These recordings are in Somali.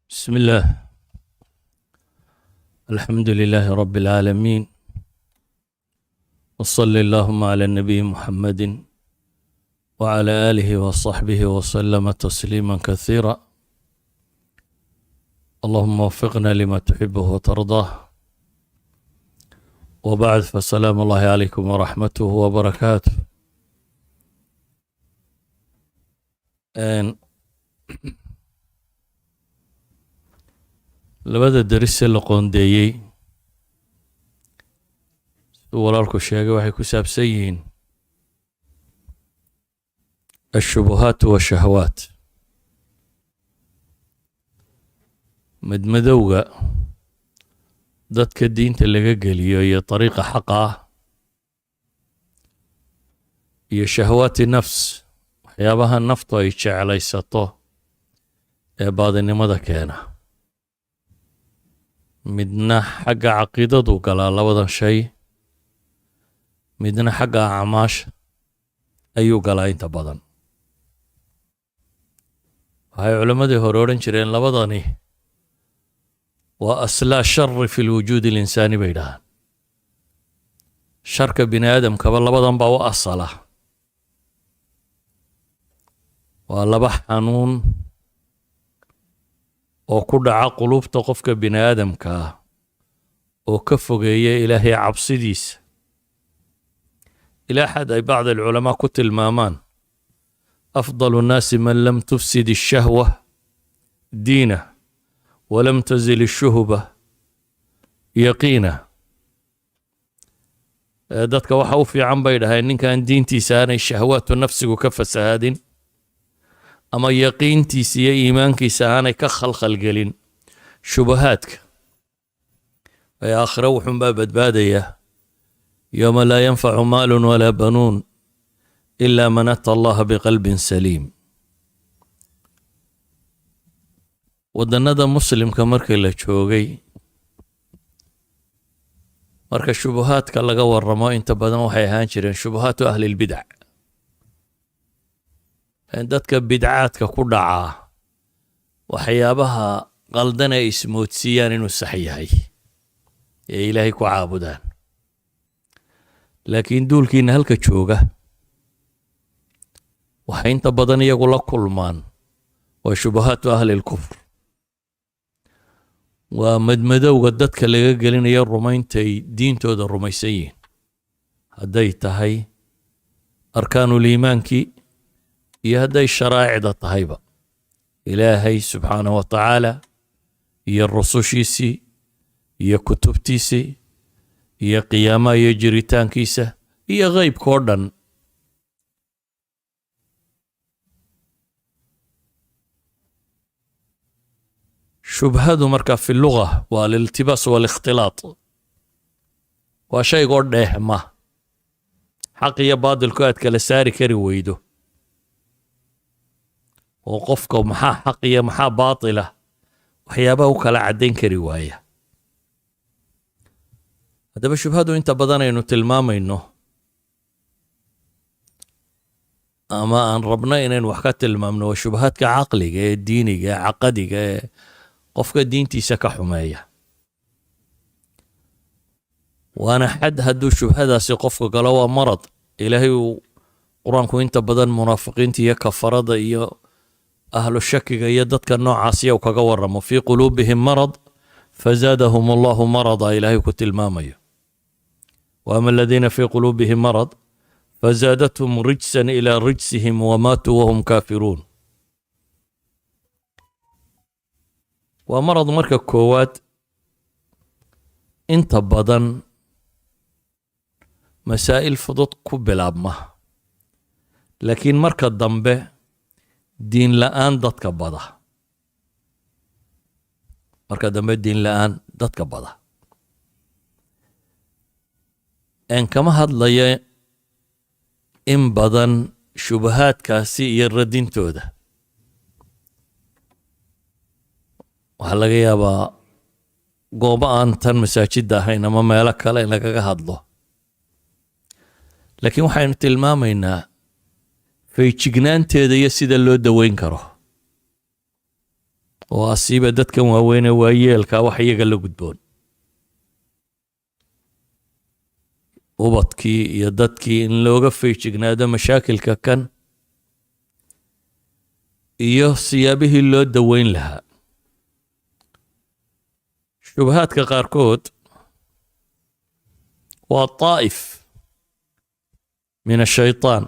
بسم الله. الحمد لله رب العالمين، وصل اللهم على النبي محمد وعلى آله وصحبه وسلم تسليما كثيرا. اللهم وفقنا لما تحبه وترضاه، وبعد، فسلام الله عليكم ورحمته وبركاته. labada darisee la qoondeeyey siduu walaalku sheegay waxay ku saabsan yihiin ashubuhaat washahawaat, madmadowga dadka diinta laga geliyo iyo dariiqa xaqa ah, iyo shahawaati nafs, waxyaabaha naftu ay jeclaysato ee baadinimada keena. midna xagga caqiidadu galaa labadan shay, midna xagga acmaasha ayuu galaa inta badan. waxay culammadii hore odhan jireen labadani waa aslaa shari fi lwujuudi alinsaani bay dhahaan. sharka bini aadamkaba labadan baa u asala. waa laba xanuun oo ku dhaca qulubta qofka bini aadamka ah oo ka fogeeya ilaahay cabsidiisa, ilaa xad ay bacd alculamaa ku tilmaamaan afdalu nnaasi man lam tufsid ashahwa diinah walam tazil ashuhba yaqiinah. dadka waxa u fiican bay dhaheen ninkan diintiisa aanay shahwaatu nafsigu ka fasahaadin, ama yaqiintiisa iyo iimaankiisa aanay ka khalkhalgelin shubahaadka. ee aakhiro wuxuunbaa badbaadaya yowma laa yanfacu maalun walaa banuun ilaa man ata allaha biqalbin saliim. waddannada muslimka markii la joogay, marka shubahaadka laga warramo inta badan waxay ahaan jireen shubahaatu ahlilbidac. dadka bidcaadka ku dhacaa waxyaabaha qaldan ay ismoodsiiyaan inuu sax yahay ee ilaahay ku caabudaan. laakiin duulkiina halka jooga waxay inta badan iyagu la kulmaan waa shubahaatu ahlilkufr. waa madmadowga dadka laga gelinayo rumayntay diintooda rumaysan yihiin, hadday tahay arkaanuliimaankii iyo hadday sharaa'icda tahayba. ilaahay subxaanahu wa tacaala iyo rusushiisii iyo kutubtiisii iyo qiyaamaha iyo jiritaankiisa iyo ghaybka oo dhan. shubhadu marka fi luga waa aliltibaas waalikhtilaat, waa shaygoo dheehma xaq iyo baadilku aad kala saari kari weydo, oo qofka maxaa xaq iyo maxaa baatila waxyaabaha u kala caddayn kari waaya. haddaba shubhadu inta badan aynu tilmaamayno ama aan rabno inaynu wax ka tilmaamno waa shubahaadka caqliga ee diiniga ee caqadiga ee qofka diintiisa ka xumeeya. waana xad hadduu shubhadaasi qofka galo waa marad. ilaahay uu qur-aanku inta badan munaafiqiinta iyo kafarada iyo ahlu shakiga iyo dadka noocaas yow kaga warramo fii quluubihim marad fazaadahum allahu marada. ilaahay ku tilmaamayo waama aladiina fii quluubihim marad fazaadathum rijsan ilaa rijsihim wamaatuu wahum kaafiruun. waa marad marka koowaad inta badan masaa'il fudud ku bilaabma, laakiin marka dambe diin la'aan dadka bada. marka dambe diin la'aan dadka bada. kama hadlaya in badan shubahaadkaasi iyo radintooda. waxaa laga yaabaa goobo aan tan masaajidda ahayn ama meelo kale in lagaga hadlo, laakiin waxaynu tilmaamaynaa feejignaanteeda iyo sida loo daweyn karo. oo asiiba dadkan waaweyn waa yeelka wax iyaga la gudboon ubadkii iyo dadkii in looga feejignaado mashaakilka kan iyo siyaabihii loo daweyn lahaa shubahaadka qaarkood waa طائف من الشيطان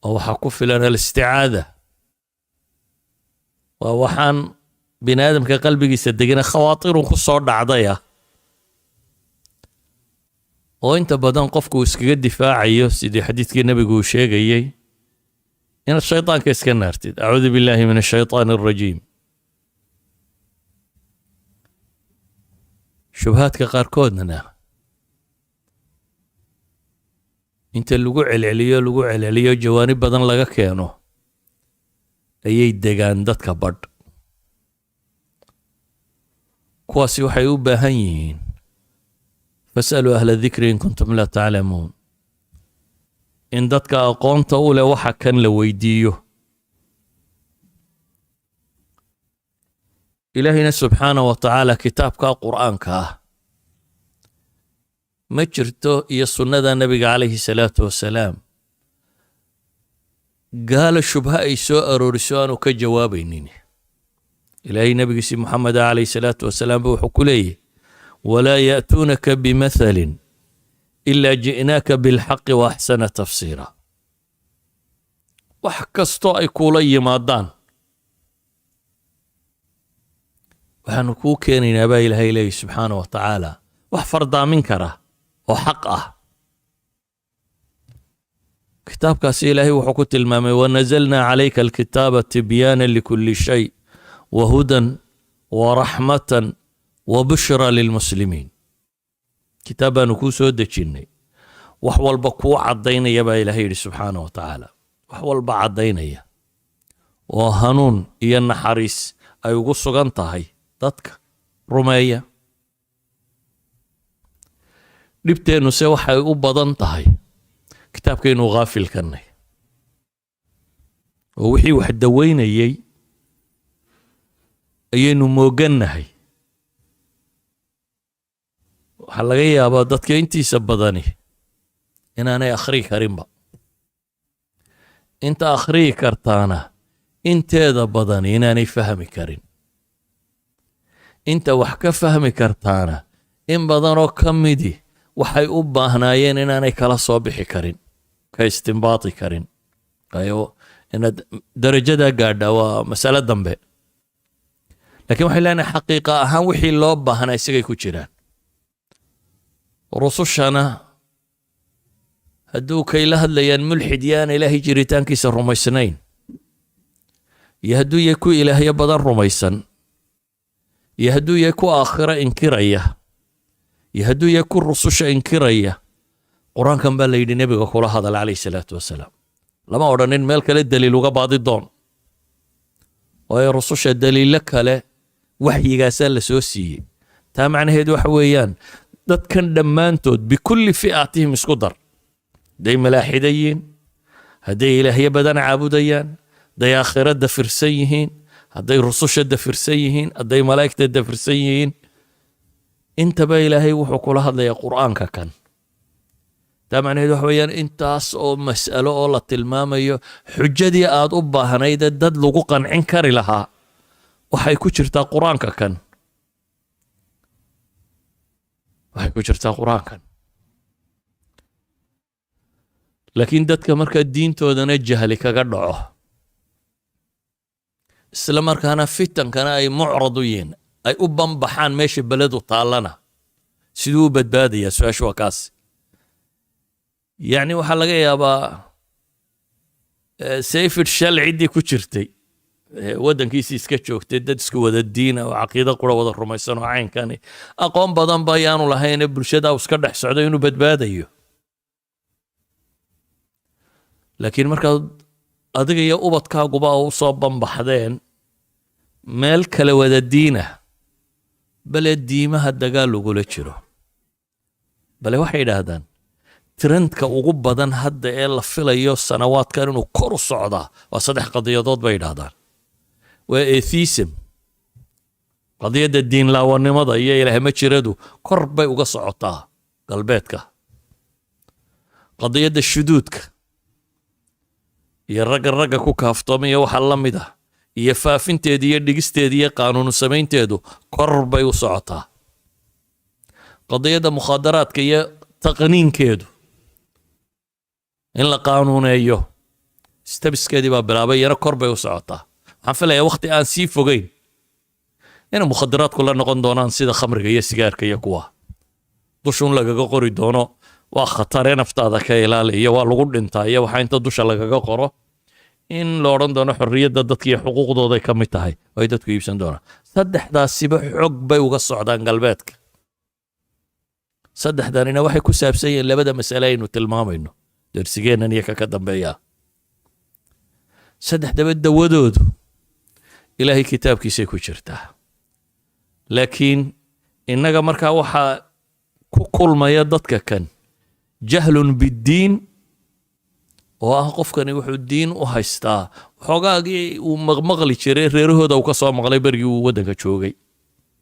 oo waxaa ku filan alisticaada waa waxaan bini aadamka qalbigiisa degana khawaatirun ku soo dhacdaya oo inta badan qofku iskaga difaacayo sidii xadiidkii nabigu uu sheegayay inaad shaytaanka iska naartid acuudu billahi min ashaytaan alrajiim shubahaadka qaarkoodna inta lagu celceliyo jawaanib badan laga keeno ayay degaan dadka badh kuwaasi waxay u baahan yihiin fasaluu ahla dikri in kuntum laa taclamuun in dadka aqoonta u leh waxa kan la weydiiyo ilaahina subxaanahu wa tacaala kitaabka qur'aanka ah ma jirto iyo sunnada nabiga calayhi salaatu wasalaam gaala shubha ay soo arooriso aanu ka jawaabaynin ilaahay nabigiisi muxamed calayhi salaatu wasalaam ba wuxuu ku leeyahy walaa ya'tuunaka bimathalin ilaa ji'naaka bilxaqi wa axsana tafsiira wax kastoo ay kuula yimaadaan waxaanu kuu keenaynaa baa ilaahay leeyahy subxaanahu wa tacaala wax fardaamin kara oo xaq ah kitaabkaasi ilaahay wuxuu ku tilmaamay wanazalnaa calayka alkitaaba tibyaana likulli shay wahudan waraxmatan wabushra lilmuslimiin kitaab baanu kuu soo dejinnay wax walba kuu caddaynaya baa ilaahay yidhi subxaanahu wa tacaala wax walba caddaynaya oo hanuun iyo naxariis ay ugu sugan tahay dadka rumeeya dhibteennu se waxay u badan tahay kitaabkaynu ghaafil kannay oo wixii wax daweynayay ayaynu moogannahay waxaa laga yaabaa dadka intiisa badani inaanay akhriyi karinba inta akhriyi kartaana inteeda badani inaanay fahmi karin inta wax ka fahmi kartaana in badanoo ka midi waxay u baahnaayeen inaanay kala soo bixi karin ka istinbaati karin ayo inaad darajadaa gaadha waa masale dambe laakiin waxay leenahay xaqiiqa ahaan wixii loo baahnaa isagay ku jiraan rusushana hadduu kay la hadlayaan mulxid yaana ilaahay jiritaankiisa rumaysnayn iyo hadduu yahay ku ilaahyo badan rumaysan iyo hadduu yahay ku aakhiro inkiraya iyo hadduu yahay ku rususha inkiraya qur-aankan baa la yidhi nebiga kula hadal calayhi salaatu wasalaam lama odhanin meel kale daliil uga baadi doon waayo rususha daliilo kale waxyigaasaa la soo siiyey taa macnaheedu waxa weeyaan dadkan dhammaantood bikulli fi'atihim isku dar hadday malaaxidayiin hadday ilaahyo badan caabudayaan hadday aakhiro dafirsan yihiin hadday rususha dafirsan yihiin hadday malaa'igta dafirsan yihiin intaba ilaahay wuxuu kula hadlayaa qur'aanka kan taa macnaheedu waxa weeyaan intaas oo mas'alo oo la tilmaamayo xujadii aad u baahnaydee dad lagu qancin kari lahaa waxay ku jirtaa qur'aanka kan waxay ku jirtaa qur'aankan laakiin dadka markaa diintoodana jahli kaga dhaco isla markaana fitankana ay mucrad u yihiin ay u banbaxaan meesha beledu taallana siduu u badbaadayaa su-aashu waa kaas yacni waxaa laga yaabaa sayfid shal ciddii ku jirtay waddankiisii iska joogtay dad isku wada diina oo caqiido qura wada rumaysan oo caynkani aqoon badan ba ayaanu lahayne bulshada uu iska dhex socdo inuu badbaadayo laakiin markaad adiga iyo ubadkaaguba u soo banbaxdeen meel kale wada diina bale diimaha dagaal ugula jiro bale waxay yidhaahdaan trendka ugu badan hadda ee la filayo sanawaadkan inuu kor u socdaa waa 3 qadiyadood bay yidhaahdaan waa atheism qadiyadda diin laawanimada iyo ilaahay ma jiradu kor bay uga socotaa galbeedka qadiyadda shuduudka iyo ragga ku kaaftoomaya waxa la mid ah iyo faafinteeda iyo dhigisteeda iyo qaanuun samaynteedu kor bay u socotaa qadiyadda mukhaadaraadka iyo taqniinkeedu in la qaanuuneeyo stabiskeedii baa bilaabay iyana kor bay u socotaa waxaan filayaa waqti aan sii fogeyn inay mukhadaraadku la noqon doonaan sida khamriga iyo sigaarka iyo kuwa dushun lagaga qori doono waa khatare naftaada ka ilaali iyo waa lagu dhintaa iyo waxaa inta dusha lagaga qoro in la odhan doono xorriyadda dadka iyo xuquuqdooday ka mid tahay oo ay dadku iibsan doonaan saddexdaasiba xog bay uga socdaan galbeedka saddexdanina waxay ku saabsan yihiin labada mas'ale aynu tilmaamayno darsigeennan iyo ka dambeeya saddexdaba dawadoodu ilaahay kitaabkiisay ku jirtaa laakiin innaga markaa waxaa ku kulmaya dadka kan jahlun biddiin oo ah qofkani wuxuu diin u haystaa xoogaagii uu maqmaqli jiray reerahooda uu ka soo maqlay berigii uu waddanka joogay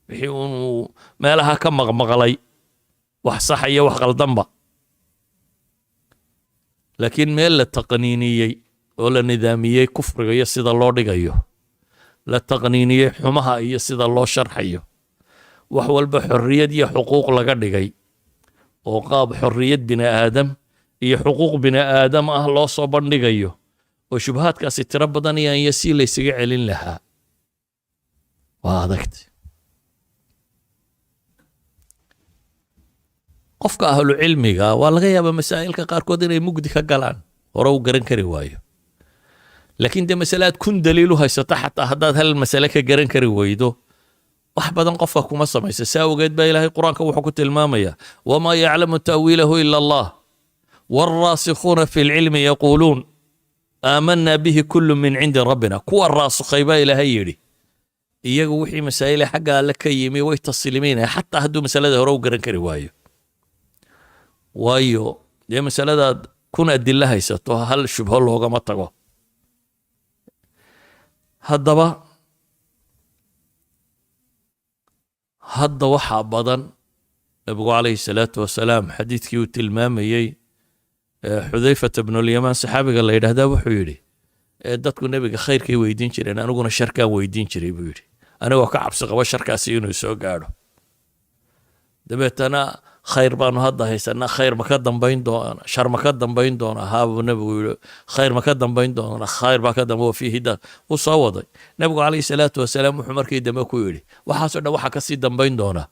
wixii uu meelaha ka maqmaqlay wax sax iyo wax qaldanba laakiin meel la taqniiniyey oo la nidaamiyey kufriga iyo sida loo dhigayo la taqniiniyey xumaha iyo sida loo sharxayo wax walba xorriyad iyo xuquuq laga dhigay oo qaab xorriyad bini aadam iyo xuquuq bini aadam ah loo soo bandhigayo oo shubahaadkaasi tiro badan iyaan iyo sii laysaga celin lahaa waa adagtay qofka ahlu cilmiga waa laga yaabaa masaa'ilka qaarkood inay mugdi ka galaan hore u garan kari waayo laakiin dee masalaad kun daliil u haysata xataa haddaad hal masale ka garan kari weydo wax badan qofka kuma samaysa saa ogeed baa ilaahay qur-aanka wuxuu ku tilmaamaya wamaa yaclamu ta'wiilahu ila allah waalraasikhuuna fi lcilmi yaquuluun aamanaa bihi kullu min cindi rabbina kuwa raasikhay baa ilaahay yidhi iyagu wixii masaa'ile xagga alle ka yimi way tasliimaynaya xataa hadduu masalada hore u garan kari waayo waayo dee masaladaad kun adilla haysato hal shubho loogama tago haddaba hadda waxaa badan nabigu calayhi salaatu wasalaam xadiidkii uu tilmaamayey xudayfata bnulyamaan saxaabiga la yidhaahdaa wuxuu yidhi dadku nebiga khayrkay weydiin jireen aniguna sharkaan weydiin jiray buu yidhi anigoo ka cabsi qabo sharkaasi inuu soo gaadho dabeetana khayr baanu hadda haysanaa khayr ma ka dambayn doona shar ma ka dambayn doona haabuu nebigu yidhi khayr ma ka dambayn doona khayr baa ka dambe fiihi daad wuu soo waday nebigu calayhi salaatu wasalaam wuxuu markii dambe ku yidhi waxaasoo dhan waxaa kasii dambayn doona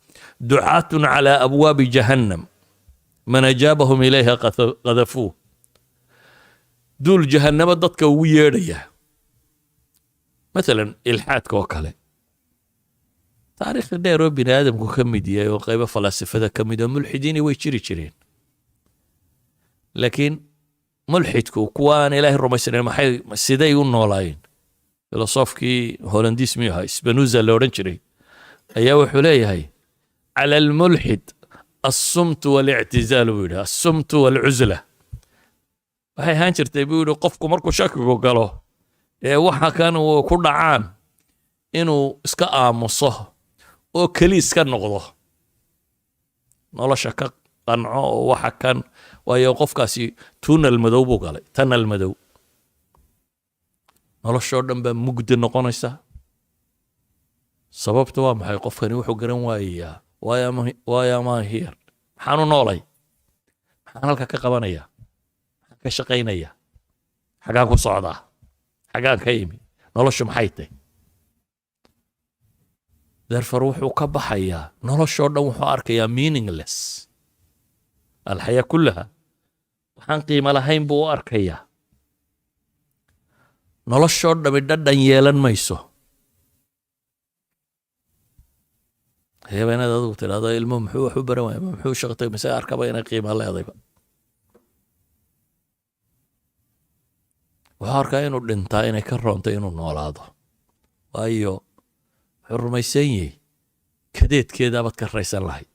ducaatun calaa abwaabi jahannam man ajaabahum ilayha qadafuuh duul jahannamo dadka ugu yeedhaya maalan ilxaadka oo kale taariikhda dheer oo bini aadamku ka mid yahay oo qaybo falaasifada ka mid oo mulxidiini way jiri jireen laakiin mulxidku kuwa aan ilaahay rumaysanayn maxay siday u noolaayeen filosofkii holandiis miyuu ahaa sbanuza la odhan jiray ayaa wuxuu leeyahay cala almulxid assumtu walictizaal buu yidhi assumtu walcuzla waxay ahaan jirtay buu yidhi qofku markuu shakigu galo ee waxa kan uu ku dhacaan inuu iska aamuso oo keli iska noqdo nolosha ka qanco oo waxa kan waayo qofkaasi tuunal madow buu galay tanal madow noloshoo dhan baa mugdi noqonaysa sababta waa maxay qofkani wuxuu garan waayayaa waayo amaa hiyar maxaanu noolay maxaan halka ka qabanaya maxaan ka shaqaynaya xagaan ku socdaa xagaan ka imi noloshu maxay tahay therefore wuxuu ka baxayaa noloshoo dhan wuxuu arkayaa meaningless alxayaa kullaha waxaan qiimo lahayn buu u arkayaa noloshoo dhami dhadhan yeelan mayso hayaba inaad adigu tidhahdo ilmo muxuu wax u baran waaya muxuu shaqtay mise arkaba inay qiimo leedayba wuxuu arkaa inuu dhintaa inay ka roontay inuu noolaado waayo wuxuu rumaysan yahay kadeedkeedaabaad ka raysan lahayd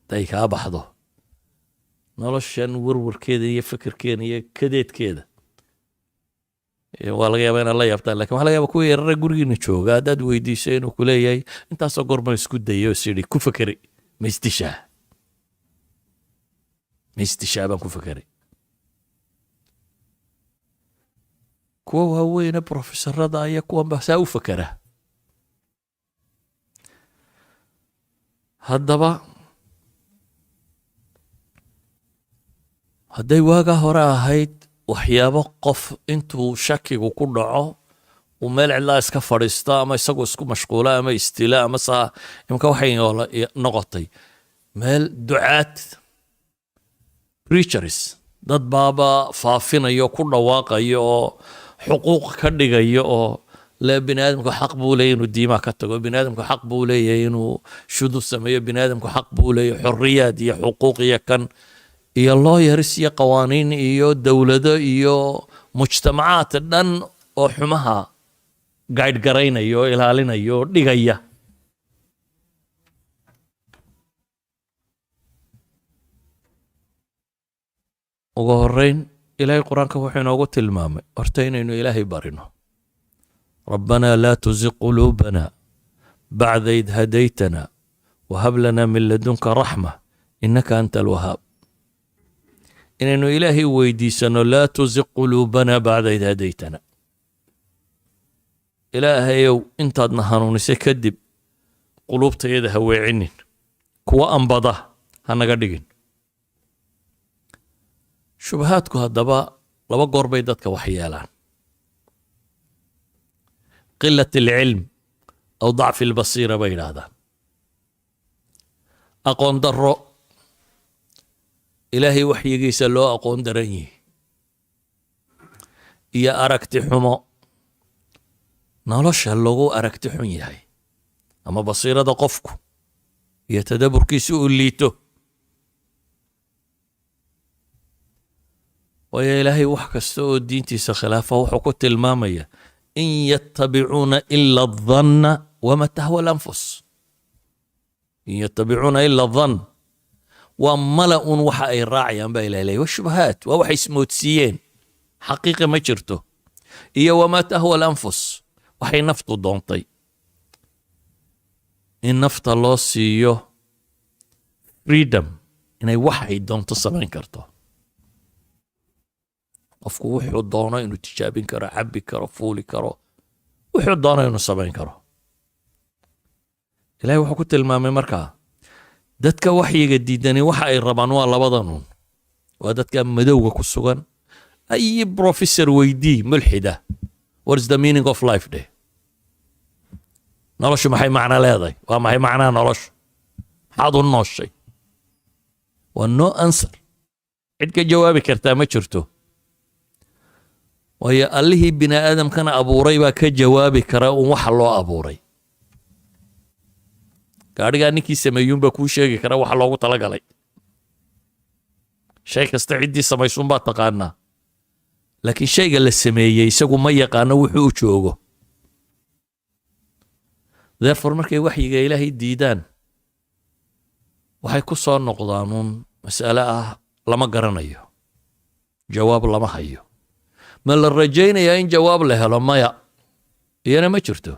haday kaa baxdo noloshan warwarkeeda iyo fikirkeeda iyo kadeedkeeda waa laga yaabaa inaad la yaabtaan lakin waxa laga yaaba kuwa yarare gurigiina jooga haddaad weydiiso inuu ku leeyahay intaasoo goorma isku dayo is yidhi ku fakeri ma istishaa baan ku fakeray. kuwa waaweyne profesorada ayaa kuwan baa saa u fakera. haddaba hadday waagaa hore ahayd waxyaabo qof intuu shakigu ku dhaco uu meel cidlaa iska fadhiisto ama isagu isku mashquula ama istila ama saa imka waxay noqotay meel ducaad preachers dad baaba faafinayo ku dhawaaqayo oo xuquuq ka dhigayo oo le biniaadamku xaq buu leeyahay inuu diimaha ka tago, biniaadamku xaq buu leeyahay inuu shudu sameeyo, biniaadamku xaq buu leeyahay xorriyaad iyo xuquuq iyo kan iyo lawyers iyo qawaaniin iyo dowlado iyo mujtamacaad dhan oo xumaha guide garaynaya oo ilaalinaya oo dhigaya. ugu horeyn ilaahay qur-aanka wuxuu inoogu tilmaamay horta inaynu ilaahay barino. ربنا لا تزغ قلوبنا بعد إذ هديتنا وهب لنا من لدنك رحمة إنك أنت الوهاب. إنه إلهي ويديسنا لا تزغ قلوبنا بعد إذ هديتنا. إلهي أنت نهانون سكدب قلوب تيدها ويعنين كوا أنبضة هنقدقين شبهاتك هالدباء لما قرب يدتك وحيالان قلة العلم أو ضعف البصيرة بين هذا أقون درو إلهي وحي قيس له أقون درني إيا أركت حمو نالوش هاللغو أركت حمي هاي أما بصيرة دا قفكو يتدبر كيسو الليتو ويا إلهي وحكستو الدين تيسا خلافة وحكو المامية إن يتبعون إلا الظن وما تهوى الأنفس. إن يتبعون إلا الظن وملأ وحا أي راعي أنبا إليه والشبهات ووحي سموتسيين حقيقة ما جرته إيا وما تهوى الأنفس وحي نفط دونطي إن نفط الله سيو freedom إنه وحي دونت سمين كرته qofku wuxuu doono inuu tijaabin karo, cabbi karo, fuuli karo, wuxuu doono inuu samayn karo. ilaahay wuxuu ku tilmaamay markaa dadka waxyiga diidani waxa ay rabaan waa labadan uun. waa dadka madowga ku sugan. ay professor weydii mulxida what is the meaning of life day? noloshu maxay macno leedahay? waa maxay macnaha noloshu? maxaad u nooshay? waa no answer. cid ka jawaabi kartaa ma jirto. waayo allihii bini aadamkana abuuray baa ka jawaabi kara un waxa loo abuuray. gaadhigaa ninkii sameeyuunbaa kuu sheegi kara waxa loogu talagalay. shay kasta ciddii samaysuunbaa taqaanaa, laakiin shayga la sameeyey isagu ma yaqaano wuxuu u joogo. therefore markay waxyiga ilaahay diidaan waxay ku soo noqdaan uun mas'ale ah lama garanayo, jawaab lama hayo. ma la rajaynayaa in jawaab la helo? maya, iyana ma jirto.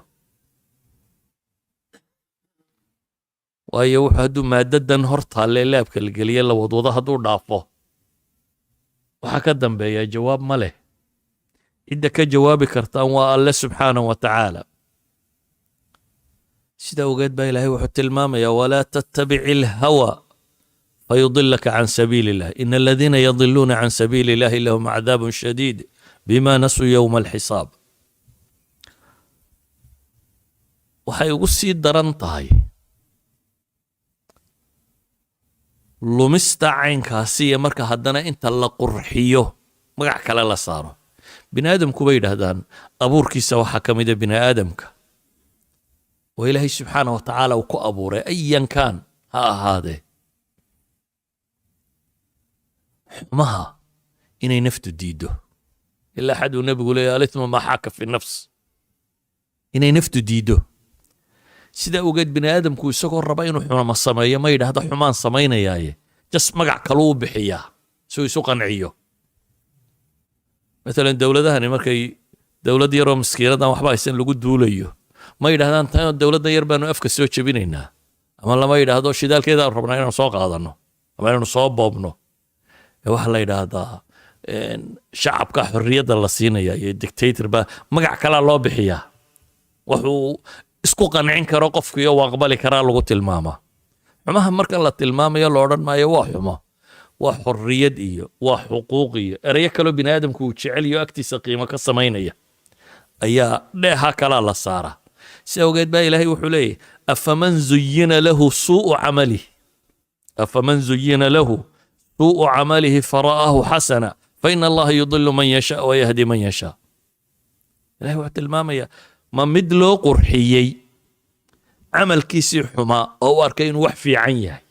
waayo wuxuu hadduu maadadan hor taalle laabka la geliye la wadwado hadduu dhaafo waxaa ka dambeeya jawaab ma leh. cidda ka jawaabi kartaan waa alle subxaanahu wa tacaala. sida ogeed baa ilaahay wuxuu tilmaamayaa walaa tattabici ilhawa fayudilaka can sabiili illah ina aladiina yadiluuna can sabiili illahi lahum cadaabun shadiid bima nasuu yowma alxisaab. waxay ugu sii daran tahay lumista caynkaasi iyo marka haddana inta la qurxiyo magac kale la saaro. bini aadamku bay yidhaahdaan abuurkiisa waxaa ka mida bini aadamka oo ilaahay subxaanah wa tacaala uu ku abuuray ayan kaan ha ahaadee xumaha inay naftu diiddo. ilaa xaduu nebigu leeyahay alithmu maa xaaka fi nafs, inay naftu diiddo. sidaa ogeed bini aadamku isagoo raba inuu xuma sameeyo ma yidhaahdo xumaan samaynayaaye jas magac kaluu bixiyaa suu isu qanciyo. maalan dowladahani markay dowlad yaroo miskiinadan waxba haysan lagu duulayo ma yidhahdaan tan dowladda yar baanu afka soo jebinaynaa ama lama yidhaahdo shidaalkeeda aan rabnaa inaanu soo qaadano ama inaanu soo boobno waxa la yidhaahdaa shacabka xorriyadda la siinaya iyo dictator baa magac kalaa loo bixiyaa wuxuu isku qancin karo qofkiiyo waa aqbali karaa lagu tilmaamaa xumaha marka la tilmaamayo la odhan maayo waa xumo waa xorriyad iyo waa xuquuq iyo erayo kaloo bini aadamku uu jecel iyo agtiisa qiimo ka samaynaya ayaa dheeha kalaa la saaraa si awgeed baa ilaahay wuxuu leeyahy afaman zuyina lahu suu'u camalihi afaman zuyina lahu suu'u camalihi fara'ahu xasana faina allaha yudilu man yashaa wayahdi man yashaa ilahay wuxuu tilmaamayaa ma mid loo qurxiyey camalkiisii xumaa oo u arkay inuu wax fiican yahay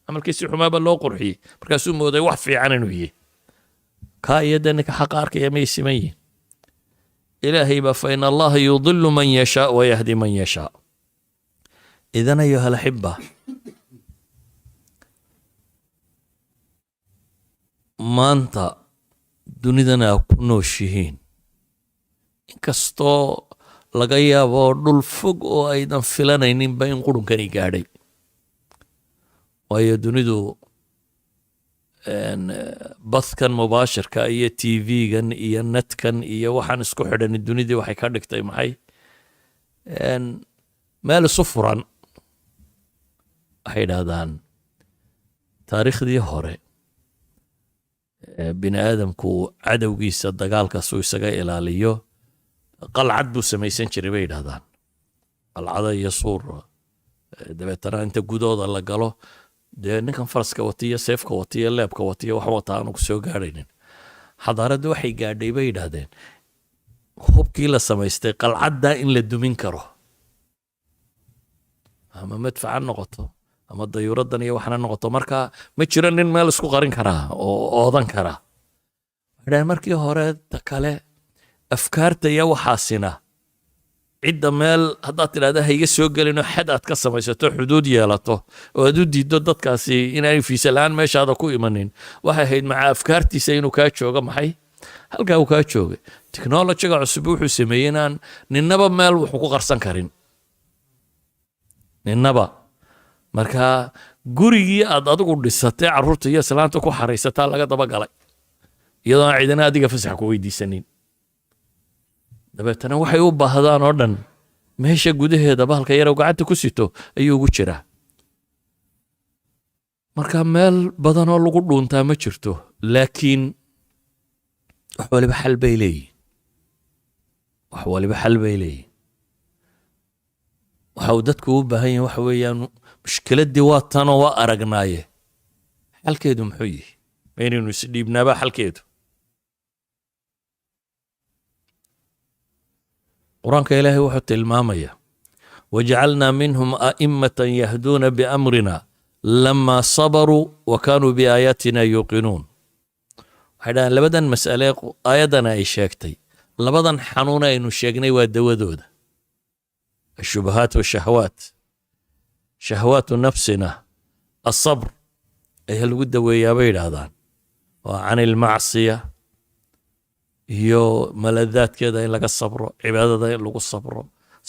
camalkiisii xumaaba loo qurxiyey markaasuu mooday wax fiican inuu yahay kaa iyo dee ninka xaqa arkaya may siman yihin ilaahay baa faina allaha yudilu man yashaa wayahdi man yashaa idan ayuha alaxiba maanta dunidana aa ku nooshihiin inkastoo laga yaabo dhul fog oo aydan filanayninba in qurunkani gaadhay waayo dunidu badkan mubaashirka iyo tv-gan iyo netkan iyo waxaan isku xidhan dunidii waxay ka dhigtay maxay meel isu furan waxay idhahdaan taariikhdii hore bini aadamku cadowgiisa dagaalkaasuu isaga ilaaliyo qalcad buu samaysan jiray bay yidhahdaan qalcada iyo suur dabeetana inta gudooda la galo dee ninkan faraska watiyo seefka watiyo leebka watiyo wax wata aanu ku soo gaadhaynin xadaaradda waxay gaadhay bay yidhaahdeen hubkii la samaystay qalcaddaa in la dumin karo ama madfaca noqoto ama dayuuraddan iyo waxna noqoto marka ma jiro nin meel isku qarin karaa oo oodan karaa waxay markii hore ta kale afkaarta iyo waxaasina cidda meel haddaad tidhahda ha iga soo gelinoo xad aad ka samaysato xuduud yeelato oo aad u diiddo dadkaasi inaanay fiisa la-aan meeshaada ku imanin waxay ahayd maca afkaartiisa inuu kaa joogo maxay halkaa uu kaa joogay technologiga cusub wuxuu sameeyey inaan ninnaba meel wuxuu ku qarsan karin ninnaba marka gurigii aad adigu dhisatay carruurta iyo islaanta ku xaraysataa laga dabagalay iyadoo aan cidina adiga fasax ku weydiisanin dabeetana waxay u baahdaan oo dhan meesha gudaheeda bahalka yarow gacanta ku sito ayuu ugu jiraa marka meel badan oo lagu dhuuntaa ma jirto laakiin wax waliba xal bay leeyihin waxa uu dadku u baahan yahay waxa weeyaan mushkiladdii waa tanoo waa aragnaaye xalkeedu muxuu yihi ma inaynu isdhiibnaabaa xalkeedu qur-aanka ilaahay wuxuu tilmaamayaa wajacalnaa minhum a'immatan yahduuna biamrina lama sabaruu wa kaanuu biaayaatina yuuqinuun waxay dhahaan labadan mas'ale aayaddana ay sheegtay labadan xanuun aynu sheegnay waa dawadooda ashubahaat washahwaat shahwaatu nafsina asabr ayaa lagu daweeyaa bay yidhaahdaan waa can ilmacsiya iyo maladaadkeeda in laga sabro cibaadada in lagu sabro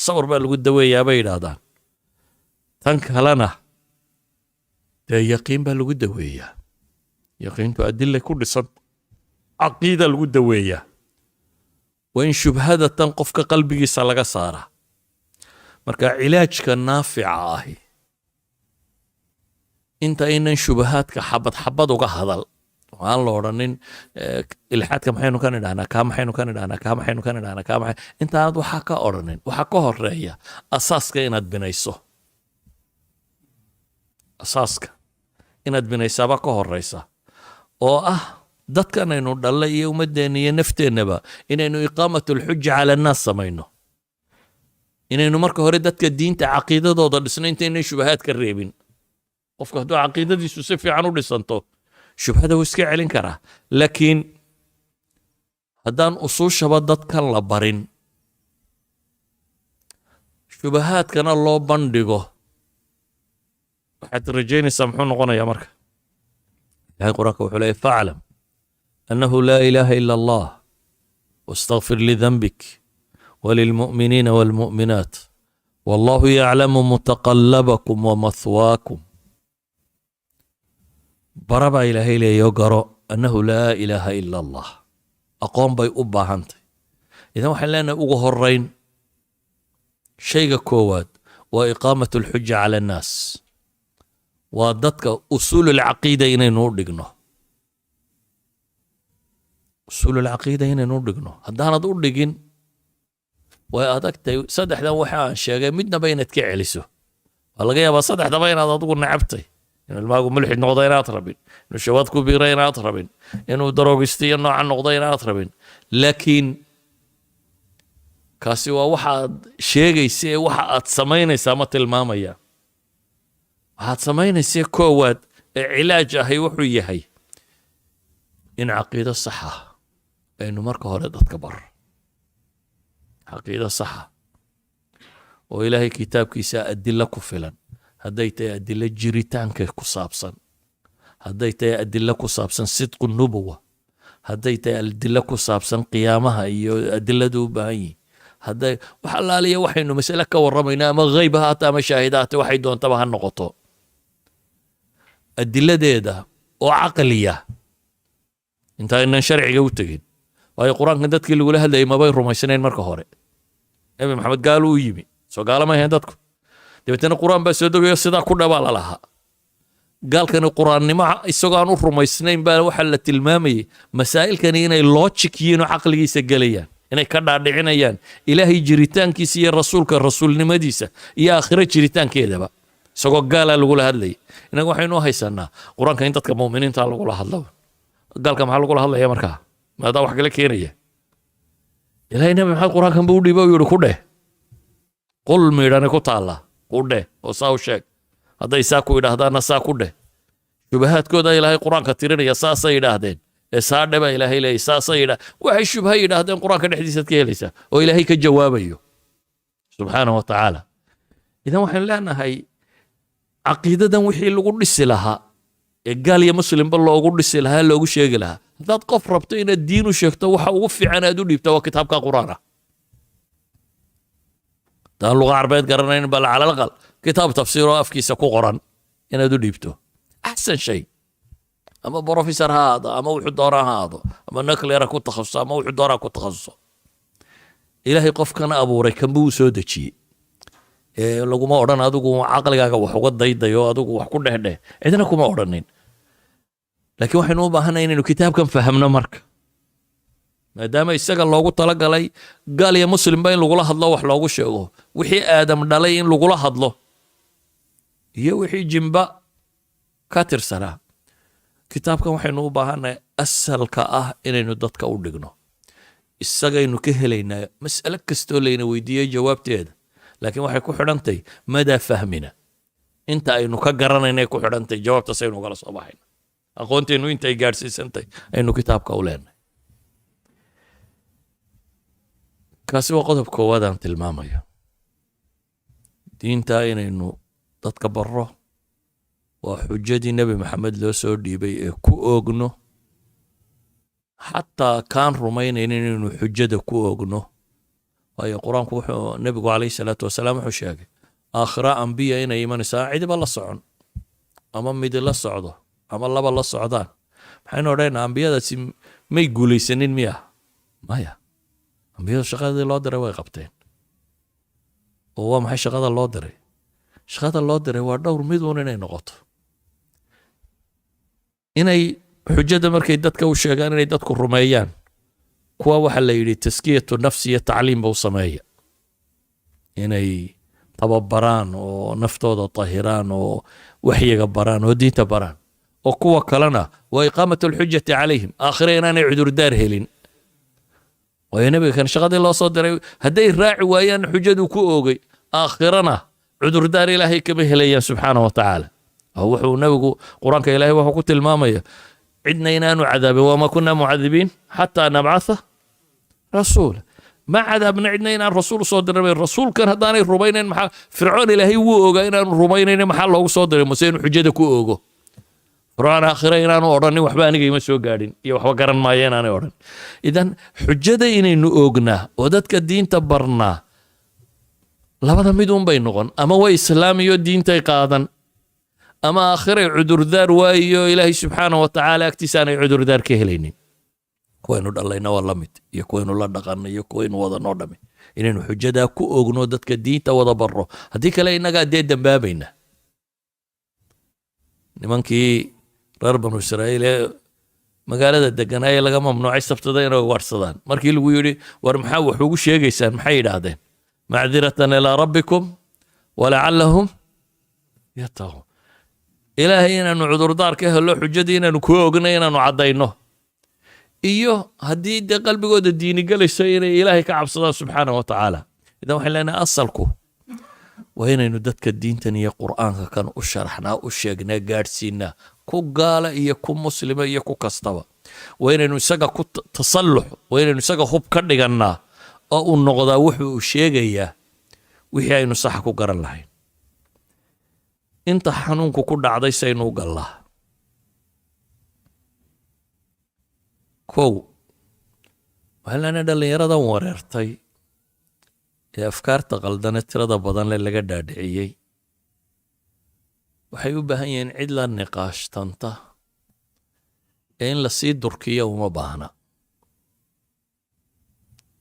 sabr baa lagu daweeyaa bay yidhaahdaan tan kalena dee yaqiin baa lagu daweeyaa yaqiintu adilay ku dhisan caqiida lagu daweeyaa waa in shubhada tan qofka qalbigiisa laga saaraa marka cilaajka naafica ahi inta aynan shubahaadka xabad xabad uga hadal aan la odhanin ilxaadka maxaynu ka nidhahnaa kaa maxaynu ka nidhahnaa kaa maxaynu ka nidhahnaa kaa maxay intaanad waxaa ka odhanin waxaa ka horeeya asaaska inaad binayso asaaska inaad binaysaaba ka horeysa oo ah dadkanaynu dhalle iyo ummadeenna iyo nafteennaba inaynu iqaamatulxuja cala annaas samayno inaynu marka hore dadka diinta caqiidadooda dhisno intaynan shubahaad ka reebin qofku hadduu caqiidadiisu si fiican u dhisanto shubhada wuu iska celin karaa laakiin haddaan usuushaba dadkan la barin shubahaadkana loo bandhigo waxaad rajaynaysaa muxuu noqonayaa marka ilahay qur-aanka wuxuu leeyahy faclam annahu laa ilaaha ila allah wastakfir lidambik وللمؤمنين والمؤمنات والله يعلم متقلبكم ومثواكم بربا إلهي لي يقرأ أنه لا إله إلا الله أقوم بي أبا هانتي إذا وحلنا أقوه الرين شيء كواد وإقامة الحجة على الناس وضدك أصول العقيدة إن نوردقنا أصول العقيدة إن نوردقنا هدانا دوردقين وأدكت صدح ذا وحان شيء مدنا بينت كعلسه والله يا صدح ذا بين هذا تقول نعبتي إنه الماء ملحد نقضين أطربين إنه شوات كبيرين أطربين إنه دروغستي نوعا نقضين أطربين لكن kaasi waa waxaad sheegaysee waxa aad samaynaysaa ma tilmaamaya waxaad samaynaysaa koowaad ee cilaaj ahay wuxuu yahay in caqiido sax ah aynu marka hore dadka bar caqiido sax ah oo ilaahay kitaabkiisa adilla ku filan hadday tahay adilla jiritaanka ku saabsan hadday tahay adilla ku saabsan sidqu nubuwa hadday tahay adilla ku saabsan qiyaamaha iyo adilladu u baahan yihiin hadday wax allaaliya waxaynu mas'ale ka warramaynaa ama qayb ha haataa ama shaahid ha haatee waxay doontaba ha noqoto adiladeeda oo caqliya inta aynan sharciga u tegin waayo qur-aankan dadkii lagula hadlayay mabay rumaysnayn marka hore nabi maxamed gaal uu yimi soo gaalama ahayn dadku dabeetana qur-aan baa soo dogayo sidaa ku dhabaa lalahaa gaalkani qur-aannimo isagoo aan u rumaysnayn baa waxaa la tilmaamayay masaa'ilkani inay logic yihiin oo caqligiisa gelayaan inay ka dhaadhicinayaan ilaahay jiritaankiisa iyo rasuulka rasuulnimadiisa iyo aakhiro jiritaankeedaba isagoo gaalaa lagula hadlayay inaga waxaynu haysanaa qur-aanka in dadka mu'miniinta lagula hadlo gaalka maxaa lagula hadlaya markaa maadaa wax kala keenaya ilaahay nabi maxamed qur-aankan buu u dhiibay oo yidhi ku dheh qul miidhani ku taalla ku dheh oo saa u sheeg hadday saa ku idhaahdaanna saa ku dheh shubahaadkooda ilaahay qur-aanka tirinaya saasay idhaahdeen saadhe baa ilaahay leeyay saasay waxay shubha yidhaahdeen qur-aanka dhexdiisaad ka helaysaa oo ilaahay ka jawaabayo subxaanahu wa tacaala idan waxaynu leenahay caqiidadan wixii lagu dhisi lahaa ee gaal iyo muslimba loogu dhisi lahaa loogu sheegi lahaa haddaad qof rabto inaad diin u sheegto waxa ugu fiican aad u dhiibta waa kitaabka qur-aana haddaan luqa carbeed garanayn bal cala alaqal kitaab tafsiir oo afkiisa ku qoran inaad u dhiibto axsan shay ama professor ha ahaado ama wuxuu doonaa ha ahaado ama nuclear ku takhasuso ama wuxuu doonaa ku takhasuso ilaahay qofkana abuuray kan buu soo dejiyey laguma odhan adigu caqligaaga wax uga daydayo adigu wax ku dhexdheh cidna kuma odhanin laakiin waxaynu u baahanahay inaynu kitaabkan fahamno marka maadaama isaga loogu talagalay gaal iyo muslimba in lagula hadlo wax loogu sheego wixii aadam dhalay in lagula hadlo iyo wixii jimba ka tirsanaa kitaabkan waxaynu u baahannahay asalka ah inaynu dadka u dhigno isagaynu ka helaynaa mas'ale kastoo layna weydiiyey jawaabteeda laakiin waxay ku xidhantahay madaa fahmina inta aynu ka garanaynay ku xidhantahay jawaabtaas aynu ugala soo baxayna aqoonteennu intay gaadhsiisantahay aynu kitaabka u leenahay kaasi waa qodob koowaad aan tilmaamayo diinta inaynu dadka barro waa xujadii nebi maxamed loo soo dhiibay ee ku oogno xataa kaan rumaynaynin inaynu xujada ku oogno waayo qur-aanku wuxuu nebigu calayhi salaatu wasalaam wuxuu sheegay aakhira ambiya inay imanaysaa cidiba la socon ama midi la socdo ama laba la socdaan maxaynu odhanaynaa ambiyadaasi may guulaysanin miya maya ambiyadu shaqadii loo diray way qabteen oo waa maxay shaqada loo diray shaqada loo diray waa dhowr miduun inay noqoto inay xujada markay dadka u sheegaan inay dadku rumeeyaan kuwa waxa la yidhi taskiyatu nafsi iyo tacliimba u sameeya inay tababaraan oo naftooda tahiraan oo waxyiga baraan oo diinta baraan oo kuwa kalena waa iqaamatu alxujati calayhim aakhira inaanay cudurdaar helin waayo nebiga kan shaqadii loo soo diray hadday raaci waayaan xujadu ku oogay aakhirana cudurdaar ilaahay kama helayaan subxaanahu wa tacaala wuxuu nebigu qur-aanka ilaahay wuxuu ku tilmaamaya cidna inaanu cadaabin wamaa kunaa mucadibiin xataa nabcatha rasuula ma cadaabna cidna inaan rasuul soo dirnay rasuulkan haddaanay rumaynayn maxaa fircoon ilaahay wuu ogaa inaanu rumaynayn maxaa loogu soo diray muse inuu xujada ku oogo fircoon aakhira inaanu odhanin waxba aniga ima soo gaadhin iyo waxba garan maayo inaanay odhan. idan xujada inaynu oognaa oo dadka diinta barnaa labada mid un bay noqon, ama way islaamiyo diintay qaadan, ama aakhiray cudurdaar waayo ilaahay subxaana wa tacaala agtiisa aanay cudurdaar ka helaynin. kuwaynu dhallayna waa la mid, iyo kuwaynu la dhaqanna, iyo kuwaynu wada noo dhami, inaynu xujadaa ku ogno dadka diinta wada barro. haddii kale innagaa dee dambaabayna. nimankii reer banu israa'iil ee magaalada deganaaye laga mamnuucay sabtada inay ugaadhsadaan, markii lagu yidhi war maxaa wax ugu sheegaysaan, maxay yidhaahdeen? macdiratan ilaa rabbikum walacallahum yattaquun. ilaahay inaanu cudurdaar ka helo, xujadii inaanu ku ognay inaanu caddayno, iyo haddii dee qalbigooda diini galayso inay ilaahay ka cabsadaan subxaana wa tacaala. idan waxaan leenahay asalku waa inaynu dadka diintan iyo qur'aanka kan u sharaxnaa, u sheegnaa, gaadhsiinaa, ku gaala iyo ku muslima iyo ku kastaba. waa inaynu isaga ku tasallux, waa inaynu isaga hub ka dhigannaa oo uu noqdaa wuxuu uu sheegayaa wixii aynu sax ku garan lahayn. inta xanuunku ku dhacday saynu u gallaa. kow, waxaan leenahay dhallinyaradan wareertay ee afkaarta qaldane tirada badan le laga dhaadhiciyey, waxay u baahan yihiin cid la niqaashtanta ee in lasii durkiya uma baahna.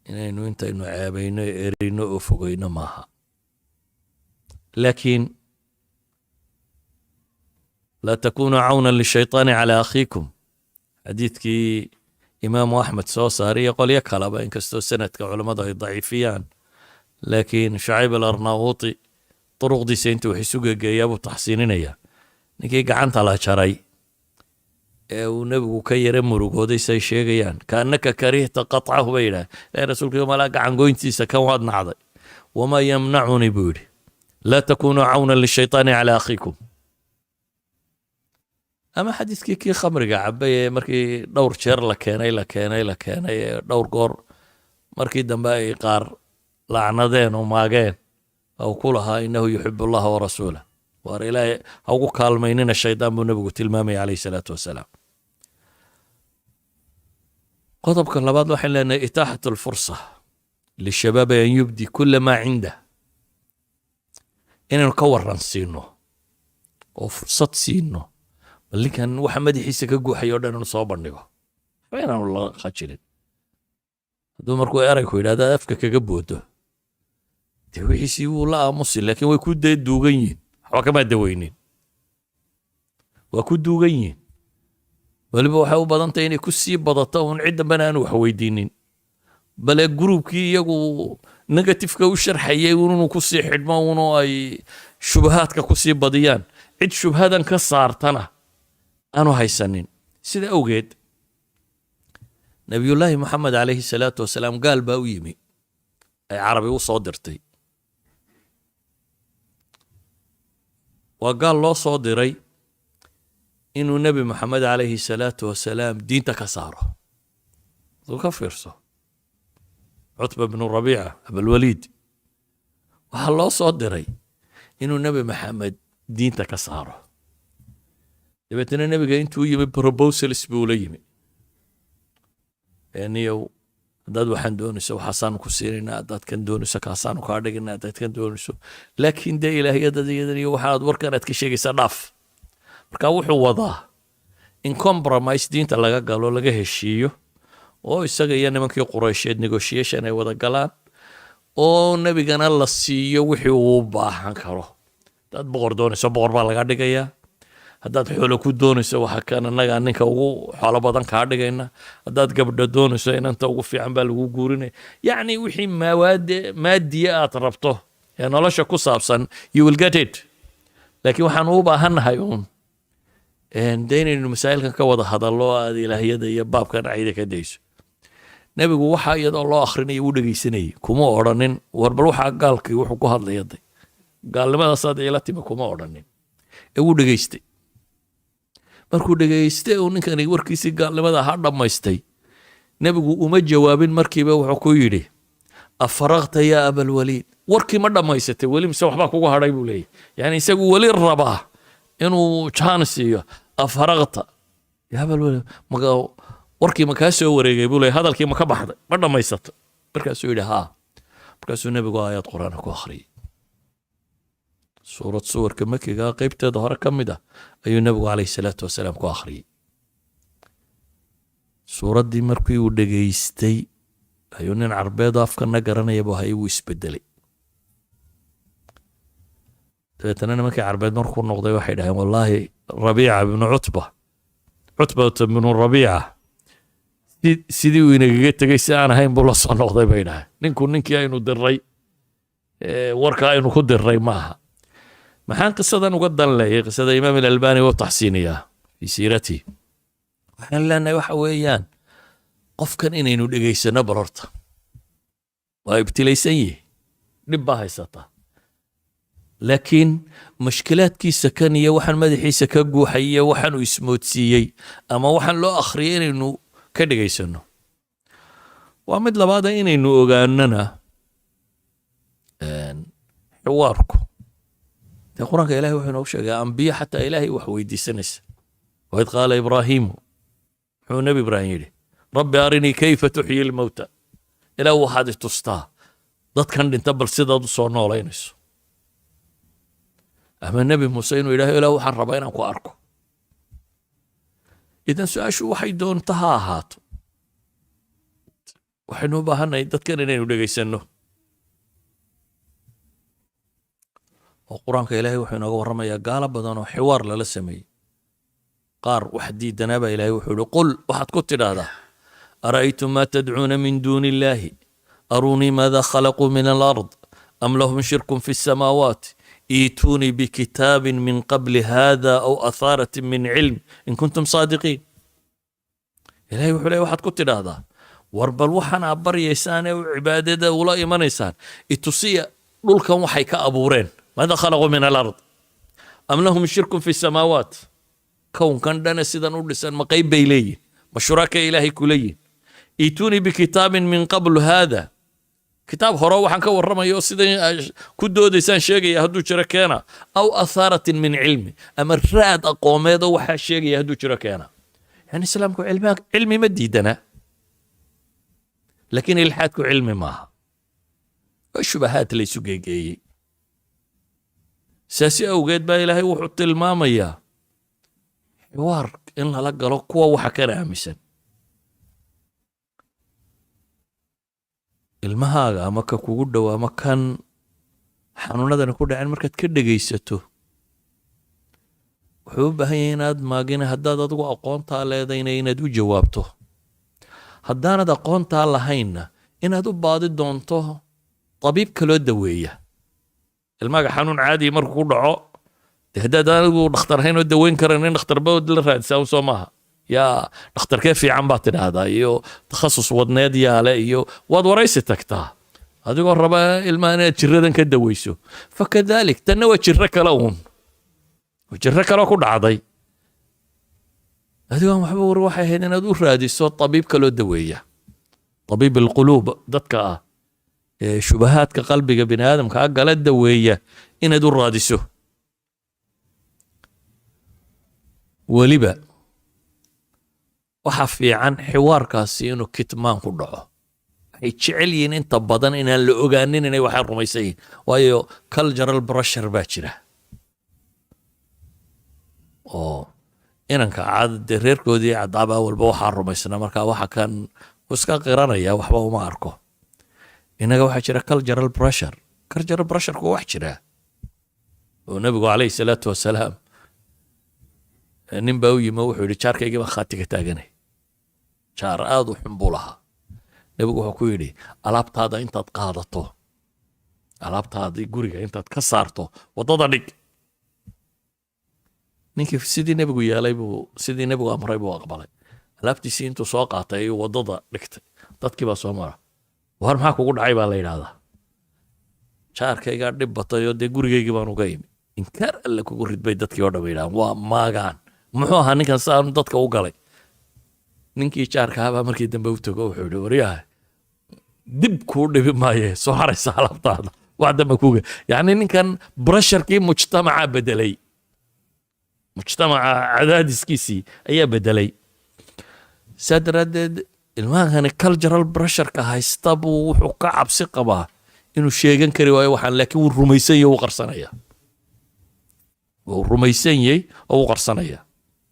inaynu intaynu ceebayno, ereyno oo fogeyno maaha. laakiin laa takunuu cawnan lishayطaani calaa akhiikum, xadiidkii imaamu axmed soo saaray iyo qolyo kaleba, inkastoo sanadka culammadu ay daciifiyaan, laakiin shacayb alarnauuti duruqdiisa inta wax isu gegeeyaa buu taxsiininaya. ninkii gacanta la jaray ee uu nebigu ka yara murugooday say sheegayaan, kaannaka karihta qaطcahu bay yidhaah, ilahay rasuulka malaa gacan goyntiisa kan waad nacday. wamaa yamnacuni buu yidhi laa takunuu cawnan lishayطaani calaa akhiikum. ama xadiidkii kii khamriga cabay ee markii dhowr jeer la keenay ee dhowr goor markii dambe ay qaar lacnadeen oo maageen, ou ku lahaa inahu yuxibu allaha warasuulah. waar ilaahay ha ugu kaalmaynina shaydaan buu nebigu tilmaamaya calayhi salaatu wasalaam. qodobka labaad waxaan leenahay itaaxat alfursa lishabaabi an yubdi kula maa cindah, inaynu ka waran siino oo fursad siino, bal ninkan waxa madaxiisa ka guuxaya o dhan inu soo bandhigo, waxba inaanu la khajilin. hadduu markuu erayku yidhahda afka kaga boodo, dee wixiisii wuu la aamusi, laakiin way ku duugan yihin, waxba kamaa daweynin, waa ku duugan yihin. weliba waxay u badantay inay ku sii badato uun cid dambena aanu wax weydiinin, bale gruubkii iyagu negatifeka u sharxayay inuu ku sii xidhmo unu ay shubahaadka ku sii badiyaan, cid shubhadan ka saartana aanu haysanin. sida awgeed nabiyullaahi moxamed calayhi salaatu wasalaam gaal baa u yimi, ay carabi u soo dirtay. waa gaal loo soo diray inuu nebi moxamed calayhi salaatu wasalaam diinta ka saaro. aduu ka fiirso, cutba bnu rabiica abalwaliid waxaa loo soo diray inuu nebi maxamed diinta ka saaro. dabeetna nebiga intuu yimi proposals buu la yimi, niyow haddaad waxaan doonayso waxaasaanu ku siinayna, haddaad kan doonayso kaasaanu kaa dhigina, haddaad kan doonayso, laakiin dee ilaahiyadadiyadan iyo waxaad warkan aad ka sheegaysaa dhaaf. marka wuxuu wadaa in compromise diinta laga galo, laga heshiiyo, oo isaga iyo nimankii quraysheed negotiation ay wada galaan, oo nebigana la siiyo wixii uu baahan karo. haddaad boqor doonayso boqor baa laga dhigayaa, haddaad xoolo ku doonayso waxa kan annagaa ninka ugu xoolo badan kaa dhigayna, haddaad gabdho doonayso inanta ugu fiican baa lagu guurinaya. yacni wixii maadiya aad rabto ee nolosha ku saabsan, you will get it. laakiin waxaan u baahannahay uun de inaynu masaa'ilkan ka wada hadallo, aad ilaahiyada iyo baabkan cayda ka dayso. nebigu waxaa iyadoo loo akrinaya u dhegaysanayay, kuma odhanin war bal waxaa gaalkii wuxuu ku hadlayaday gaalnimadaasaad ila timi, kuma odhanin, ee wuu dhegaystay. markuu dhegaystay uu ninkani warkiisii gaalnimada ha dhammaystay, nebigu uma jawaabin markiiba, wuxuu ku yidhi afaraqta yaa abalwaliid, warkii ma dhammaysatay weli mise waxbaa kugu hadhay buu leeyahy. yani isagu weli rabaa inuu jaan siiyo, أفرغت يا بل warkii ma kaa soo wareegay buu leeyahay hadalkii ma ka baxday ma dhamaysatay markaasuu yidhi haa markaasuu nebigu aayad qur'aan ku akhriyay suurad suwarka makiga qaybteeda hore ka mid ah ayuu nebigu calayhi salaatu wasalaam ku akhriyay suuraddii markii uu dhegaystay ayuu nin carbeed afkana garanaya buu hayay wuu isbedelay dabeetana nimankii carbeed markuu noqday waxay dhaheen wallaahi rabiica ibnu cutbata ibnu rabiica sidii uu inagaga tegay si aan ahayn buu la soo noqday bay dhahay ninkii aynu diray warka aynu ku diray maaha maxaan qisadan uga dan leeyay qisada imaam alalbani wuu taxsiiniyaa fi siirati waxaan leenahay waxa weeyaan qofkan inaynu dhegaysano bal horta waa ibtilaysan yihi dhib baa haysataa laakiin mashkilaadkiisa kan iyo waxaan madaxiisa ka guuxay iyo waxaan uu ismoodsiiyey ama waxaan loo akhriyay inaynu ka dhegaysano waa mid labaada inaynu ogaanana xiwaarku dee qur-aanka ilahay wuxuu inoogu sheegaa ambiya xataa ilaahay wax weydiisanaysa waid qaala ibraahiimu muxuu nebi ibraahim yidhi rabbi arinii kayfa tuxyi lmowta ilaah waxaad i tustaa dadkan dhinta bal sidaad u soo noolaynayso ama nebi muuse inuu yidhahdo ilaah waxaan rabaa inaan ku arko idan su-aashu waxay doonta ha ahaato waxaynu u baahannahay dadkan inaynu dhegaysanno oo qur-aanka ilaahay wuxuu inooga warramayaa gaalo badan oo xiwaar lala sameeyey qaar wax diidanaa baa ilaahay wuxuu yihi qul waxaad ku tidhaahdaa ara'aytum maa tadcuuna min duuni illaahi arunii maada khalaquu min alard am lahum shirkun fi الsamaawaat iituunii bikitaabin min qabli hada aw athaaratin min cilm in kuntum saadiqiin ilahay wuxuu leeyahy waxaad ku tidhaahdaa war bal waxaan aad baryaysaan ee cibaadada ula imanaysaan itusiya dhulkan waxay ka abuureen maada khalaquu min alard am lahum shirkun fi الsamaawaat kownkan dhana sidan u dhisan ma qayb bay leeyihin ma shuraka ilaahay ku leeyihin iituunii bikitaabin min qablu hada kitaab hore waxaan ka warramayo sidan ku doodaysaan sheegaya hadduu jiro keena aw athaaratin min cilmi ama raad aqoomeed oo waxaa sheegaya hadduu jiro keena yani islaamku cilmi ma diidana laakiin ilxaadku cilmi maaha waa shubahaad la isu geegeeyey saasi awgeed baa ilaahay wuxuu tilmaamayaa xiwaar in lala galo kuwa waxa kana aaminsan ilmahaaga ama ka kugu dhow ama kan xanuunadani ku dhaceen markaad ka dhegaysato wuxuu u baahan yahay inaad maagina haddaad adigu aqoontaa leedayna inaad u jawaabto haddaanad aqoontaa lahaynna inaad u baadi doonto tabiib kaloo daweeya ilmaaga xanuun caadi markuu ku dhaco de haddaad anigu dhakhtar ahayn oo daweyn karan in dhakhtarbaod la raadsaa soo maaha yaa dhakhtarkee fiican baad tidhaahdaa iyo takhasus wadneed yaale iyo waad waraysi tagtaa adigoo raba ilmaha inaad jiradan ka daweyso fakadalik tanna waa jiro kale uun jiro kaloo ku dhacday adigoon waxba war waxay ahayd inaad u raadiso tabiib kaloo daweeya tabiib alquluub dadka ah ee shubahaadka qalbiga bini aadamka ah gala daweeya inaad u raadiso weliba waxa fiican xiwaarkaasi inuu kitmaan ku dhaco waxay jecel yihiin inta badan inaan la ogaanin inay waxay rumaysan yihiin waayo cultural pressure baa jira oo inanka caadade reerkoodii cadaabaa walba waxaa rumaysnaa marka waxa kan iska qiranaya waxba uma arko inaga waxaa jira cultural pressureku wax jira oo nabigu calayhi salaatu wasalaam nin baa u yimi wuxuu yidhi jaarkaygii baan khaatiga taaganay jaar aad u xun buu lahaa nebigu wuxuu ku yidhi alaabtaada intaad qaadato alaabtaadii guriga intaad ka saarto waddada dhig ninkii sidii nebigu yeelay buu sidii nebigu amray buu aqbalay alaabtiisii intuu soo qaatay ayuu waddada dhigtay dadkii baa soo mara war maxaa kugu dhacay baa la yidhaahdaa jaarkaygaa dhib batay oo dee gurigaygii baan uga imi inkaar alle kugu ridbay dadkii oo dhan bay yidhahaan waa maagaan muxuu ahaa ninkan saanu dadka u galay ninkii jaarkahabaa markii dambe u tago wuxuu yidhi waryaha dib kuu dhibi maaye soo haraysa alaabtaada wax dambe kuga yacni ninkan brasharkii mujtamacaa bedelay mujtamaca cadaadiskiisii ayaa bedelay saa daraaddeed ilmahani cultural pressureka haysta buu wuxuu ka cabsi qabaa inuu sheegan kari waayo waxaan laakiin wuu rumaysan yahay wuu qarsanaya wuu rumaysan yahay oo wuu qarsanaya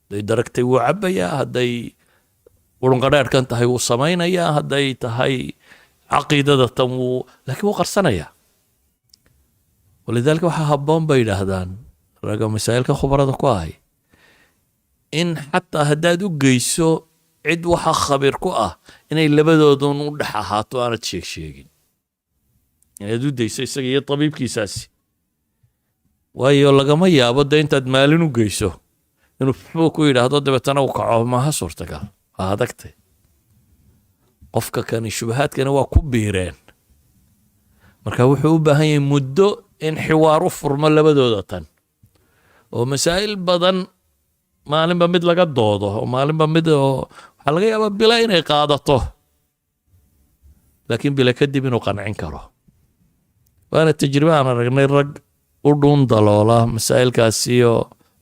hadday daragtay wuu cabbayaa hadday qurunqadhaadhkan tahay wuu samaynayaa hadday tahay caqiidada tan wuu laakiin wuu qarsanayaa walidaalika waxaa habboon bay yidhaahdaan ragga masaa'ilka khubarada ku ahay in xataa haddaad u geyso cid waxa khabiir ku ah inay labadoodun u dhex ahaato aanad sheegin inaad u dayso isaga iyo tabiibkiisaasi waayo lagama yaabo de intaad maalin u geyso inuu fuxuu ku yidhaahdo dabeetana u kaco maaha suurtagal waa adagtay qofka kani shubahaadkani waa ku biireen marka wuxuu u baahan yahay muddo in xiwaar u furmo labadooda tan oo masaa'il badan maalinba mid laga doodo oo maalinba mid oo waxaa laga yaabaa bila inay qaadato laakiin bila kadib inuu qancin karo waana tajribe aan aragnay rag u dhuun daloola masaa'ilkaasiyo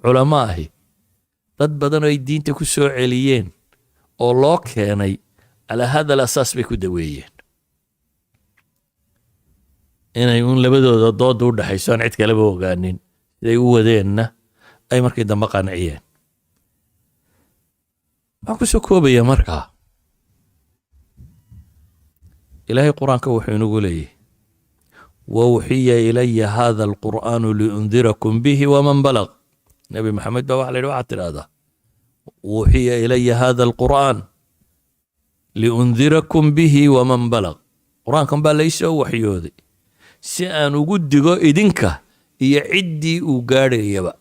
culamo ahi dad badan oo ay diinta ku soo celiyeen oo loo keenay calaa hada alasaas bay ku daweeyeen inay un labadooda dooda u dhexayso aan cid kaleba ogaanin siday u wadeenna ay markii dambe qanciyeen waxaan ku soo koobaya markaa ilaahay qur-aanka wuxuu inagu leeyahy wawxiya ilaya hada alqur'aanu liundirakum bihi waman balag nabi maxamed baa waxa la yidhi waxaad tidhahdaa wuxiya ilaya hada alqur'aan liundirakum bihi waman balag qur-aankan baa laysoo waxyooday si aan ugu digo idinka iyo ciddii uu gaadhayaba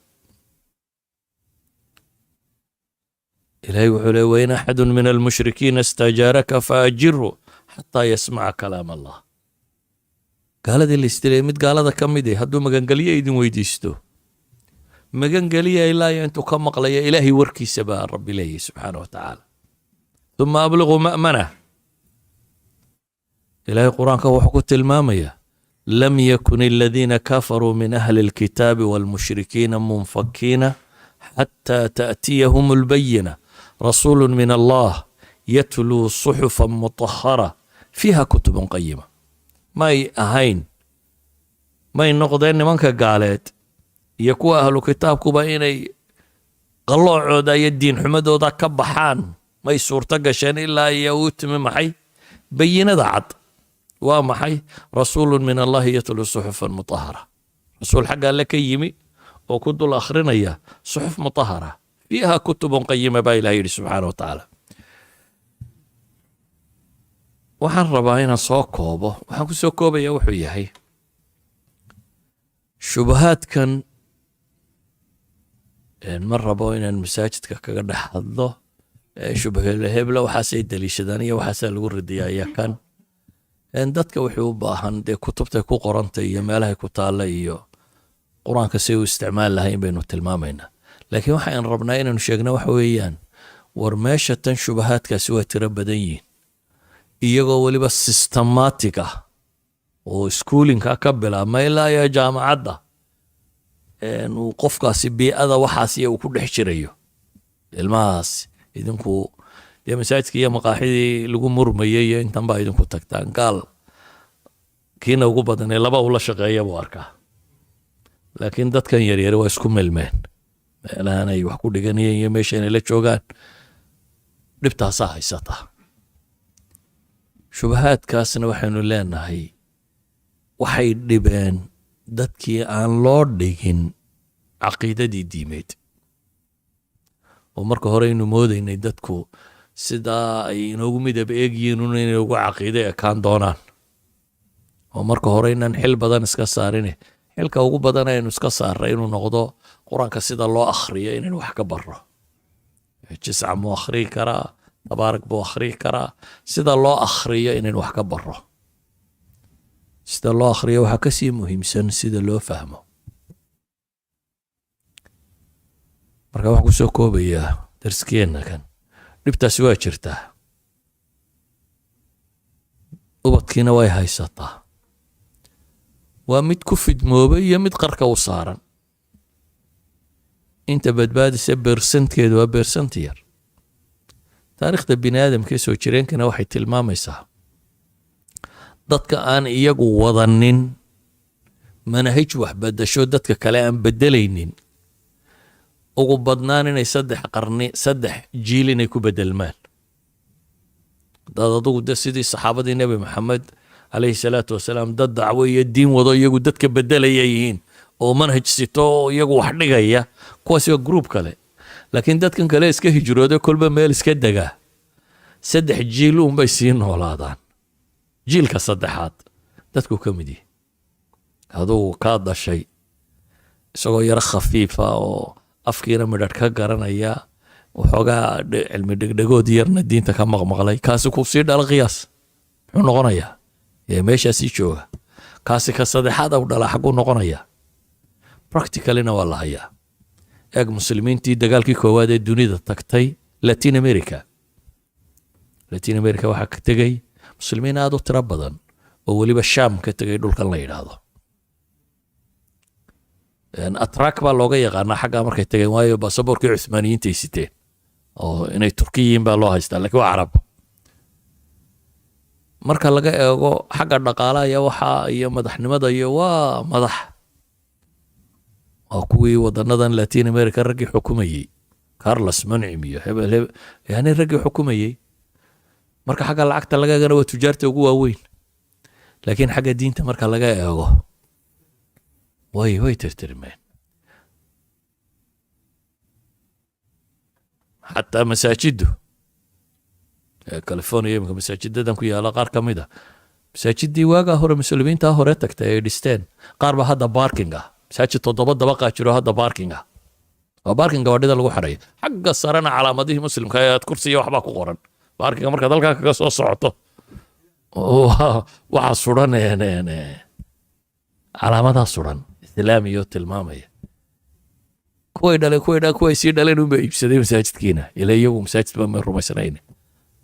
ilaahay wuxuu leey wain axadun min almushrikiina istajaaraka faajirhu xataa yasmaca kalaam allah gaaladii la istilay mid gaalada ka mid ah hadduu magangelyo idin weydiisto magangeliya ilaa iyo intuu ka maqlaya ilaahay warkiisa baa rabbi leeyahy subxaana wa tacaala uma abliquu ma'manah ilaahay qur-aanka wuxuu ku tilmaamaya lam yakun aladiina kafaruu min ahli alkitaabi waalmushrikiina munfakiina xataa ta'tiyahum albayina rasuulu min allah yatluu suxufan mutahara fiiha kutubun qayima may ahayn may noqdeen nimanka gaaleed iyo kuwa ahlu kitaabkuba inay qalloocooda iyo diin xumadooda ka baxaan may suurto gasheen ilaa iyo uu timi maxay bayinada cad waa maxay rasuulun min allahi yatluu suxufan mutahara rasuul xagga alle ka yimi oo ku dul akhrinaya suxuf mutahara fiiha kutubun qayima baa ilaah yidhi subxaana wa tacaala waxaan rabaa inaan soo koobo waxaan ku soo koobaya wuxuu yahay shubahaadkan ma rabo inaan masaajidka kaga dhex hadlo shubahehebla waxaasay daliishadaan iyo waxaasaa lagu ridiyaa iyo kan dadka wuxuu u baahan dee kutubtay ku qorantay iyo meelahay ku taalla iyo qur-aanka say u isticmaali lahayn baynu tilmaamaynaa laakiin waxaan rabnaa inaanu sheegna waxa weeyaan war meesha tan shubahaadkaasi waa tiro badan yihin iyagoo weliba systematic ah oo schoolinka ka bilaabma ilaa iyo jaamacadda uu qofkaasi bii'ada waxaasiya uu ku dhex jirayo ilmahaas idinku dee masaajidka iyo maqaaxidii lagu murmayay iyo intan baa idinku tagtaan gaal kiina ugu badanee laba ula shaqeeya buu arkaa laakiin dadkan yaryar waa isku melmeen meelahan ay wax ku dhiganayeen iyo meesha inay la joogaan dhibtaasaa haysata shubahaadkaasna waxaynu leenahay waxay dhibeen dadkii aan loo dhigin caqiidadii diimeed oo marka hore aynu moodaynay dadku sidaa ay inoogu midab eegyihiin un inay ugu caqiide ekaan doonaan oo marka hore inaan xil badan iska saarine xilka ugu badan aynu iska saarray inuu noqdo qur-aanka sida loo akhriyo inaynu wax ka barro jisca muu akhriyi karaa tabaarak buu akhriyi karaa sida loo akhriyo inaynu wax ka barro sida loo akhriyo waxaa ka sii muhiimsan sida loo fahmo marka waxaan ku soo koobayaa darskeenna kan dhibtaasi waa jirtaa ubadkiina way haysataa waa mid ku fidmoobay iyo mid qarka u saaran inta badbaadisa bersantkeedu waa bersant yar. taariikhda bini aadamkee soo jireenkana waxay tilmaamaysaa dadka aan iyagu wadanin manahij wax bedasho dadka kale aan bedelaynin ugu badnaan inay 3 qarni 3 jiil inay ku bedelmaan. dad adugu de sidii saxaabadii nebi maxamed calayhi salaatu wasalaam dad dacwo iyo diin wado iyagu dadka bedelaya yihiin oo manhaj sito oo iyagu wax dhigaya, kuwaasi waa group kale. laakiin dadkan kale iska hijrooda kolba meel iska degaa 3 jiil unbay sii noolaadaan. jiilka 3aad dadku ka mid yihi adugu kaa dhashay isagoo yaro khafiifa oo afkiina midhadh ka garanaya, waxoogaa cilmi dhegdhegood yarna diinta ka maqmaqlay, kaasi ku sii dhala qiyaas muxuu noqonayaa? meeshaasii jooga. kaasi ka 3aad u dhala xaguu noqonayaa? practicalina waa la hayaa. eeg muslimiintii dagaalkii koowaad ee dunida tagtay Latin America waxaa ka tegey muslimiin aad u tiro badan oo weliba Shaam ka tegay dhulkan la yidhaahdo. atrak baa looga yaqaanaa xaggaa markay tageen, waayo baasaboorkii cuthmaaniyiinta ay siteen oo inay turkiyiin baa loo haystaa, laakiin waa carab. marka laga eego xagga dhaqaalaha iyo waxaa iyo madaxnimada iyo waa madax, waa kuwii wadanadan Latin America raggii xukumayey, Carlos Mancim iyo hebel yani raggii xukumayey. marka xagga lacagta laga eegana waa tujaarta ugu waaweyn, laakiin xagga diinta marka laga eego way tirtirmeen. xataa masaajidu California imika masaajidadan ku yaala qaar ka mid a masaajidii waagaa hore muslimiinta hore tagtay ay dhisteen, qaar ba hadda barking ah. masaajid 7 dabaqaa jiro hadda barking ah. waa barking gawadhida lagu xareeyo. xagga sarena calaamadihii muslimka ee kursiga waxbaa ku qoran. barkinga markaad halkaa kaga soo socoto waxaa suran calaamadaa suran islaamiyo tilmaamaya. kuway sii dhaleen unba iibsaday masaajidkiina, ila iyagu masaajid ba ma rumaysanayn.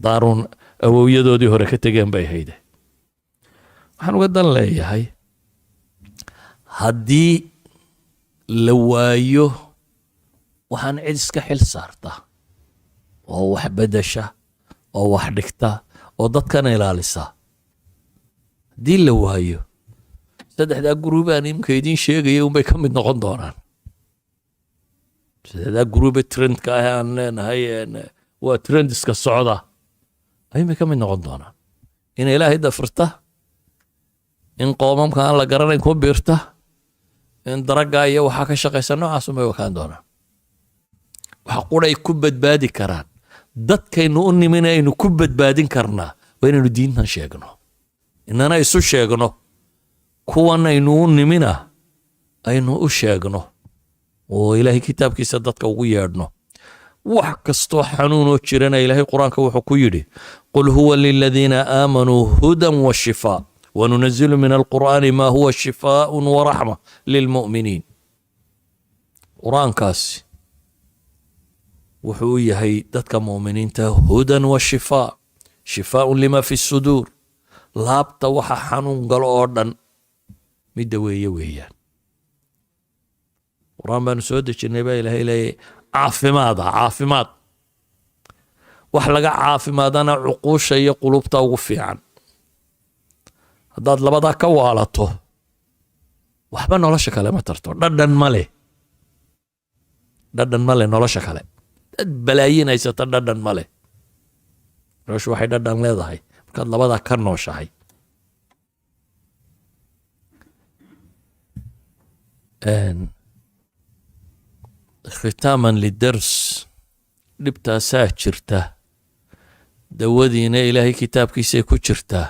daarun awowyadoodii hore ka tegeen bay hayde. waxaan uga dan leeyahay haddii la waayo waxaan cid iska xil saarta oo wax bedasha oo wax dhigta oo dadkana ilaalisa, haddii la waayo 3 gruubaan imika idiin sheegaya unbay ka mid noqon doonaan. 3 gruube trendka ah aan leenahay waa trendiska socda ayay ka mid noqon doonaan. in ilaahay dafirta, in qoomamka aan la garanayn ku biirta, in daraga iyo waxaa ka shaqaysa noocaas unbay wakaan doonaan. waxa quray ku badbaadi karaan dadkaynu u nimin aynu ku badbaadin karnaa waa inaynu diintan sheegno, inana isu sheegno, kuwan aynu u nimina aynu u sheegno oo ilaahay kitaabkiisa dadka ugu yeedhno. wax kastoo xanuunoo jirana ilaahay qur-aanka wuxuu ku yidhi qul huwa liladiina aamanuu hudan wa shifaa wanunazilu min alqur'aani maa huwa shifaaun waraxma lilmu'miniin. qur-aankaasi wuxuu yahay dadka mu'miniinta hudan wa shifaa, shifaaun lima fi suduur, laabta waxa xanuun galo oo dhan midda weeyaan. qur-aan baanu soo dejinay baa ilaahay leeyahay caafimaad. wax laga caafimaadana cuquusha iyo qulubta ugu fiican. haddaad labadaa ka waalato waxba nolosha kale ma tarto. dhadhan male nolosha kale. dad balaayin haysata dhadhan male. noloshu waxay dhadhan leedahay markaad labadaa ka nooshahay. khitaaman lidars, dhibtaasaa jirta, dawadiina ilaahay kitaabkiisay ku jirtaa.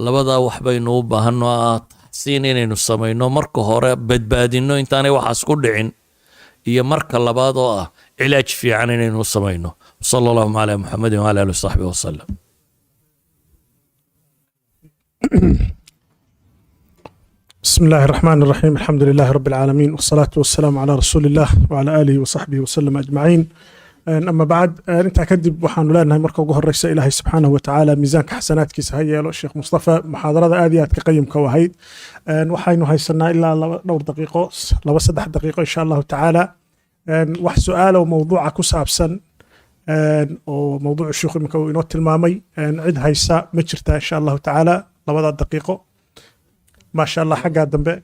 labadaa wax baynu u baahanno taxsiin inaynu samayno, marka hore badbaadinno intaanay waxaas ku dhicin, iyo marka labaad oo ah cilaaj fiican inaynu samayno. sala allahu calaa muxamedin wala alihi wasaxbihi wasalam. بسم الله الرحمن الرحيم. الحمد لله رب العالمين والصلاة والسلام على رسول الله وعلى آله وصحبه وسلم أجمعين. أما بعد أنت كدب وحان لنا مركو جهر رئيس إلهي سبحانه وتعالى ميزانك حسنات كيس هيا له الشيخ مصطفى محاضرة آديات كقيم كوهيد وحين هاي سنة إلا 2 دقيقة لو 3 دقيقة إن شاء الله تعالى wax su'aal oo mawduuca ku saabsan oo mawduuca sheekhu imika uu inoo tilmaamay cid haysa ma jirtaa insha allahu tacaala 2 daqiiqo ما شاء الله حقها دنبه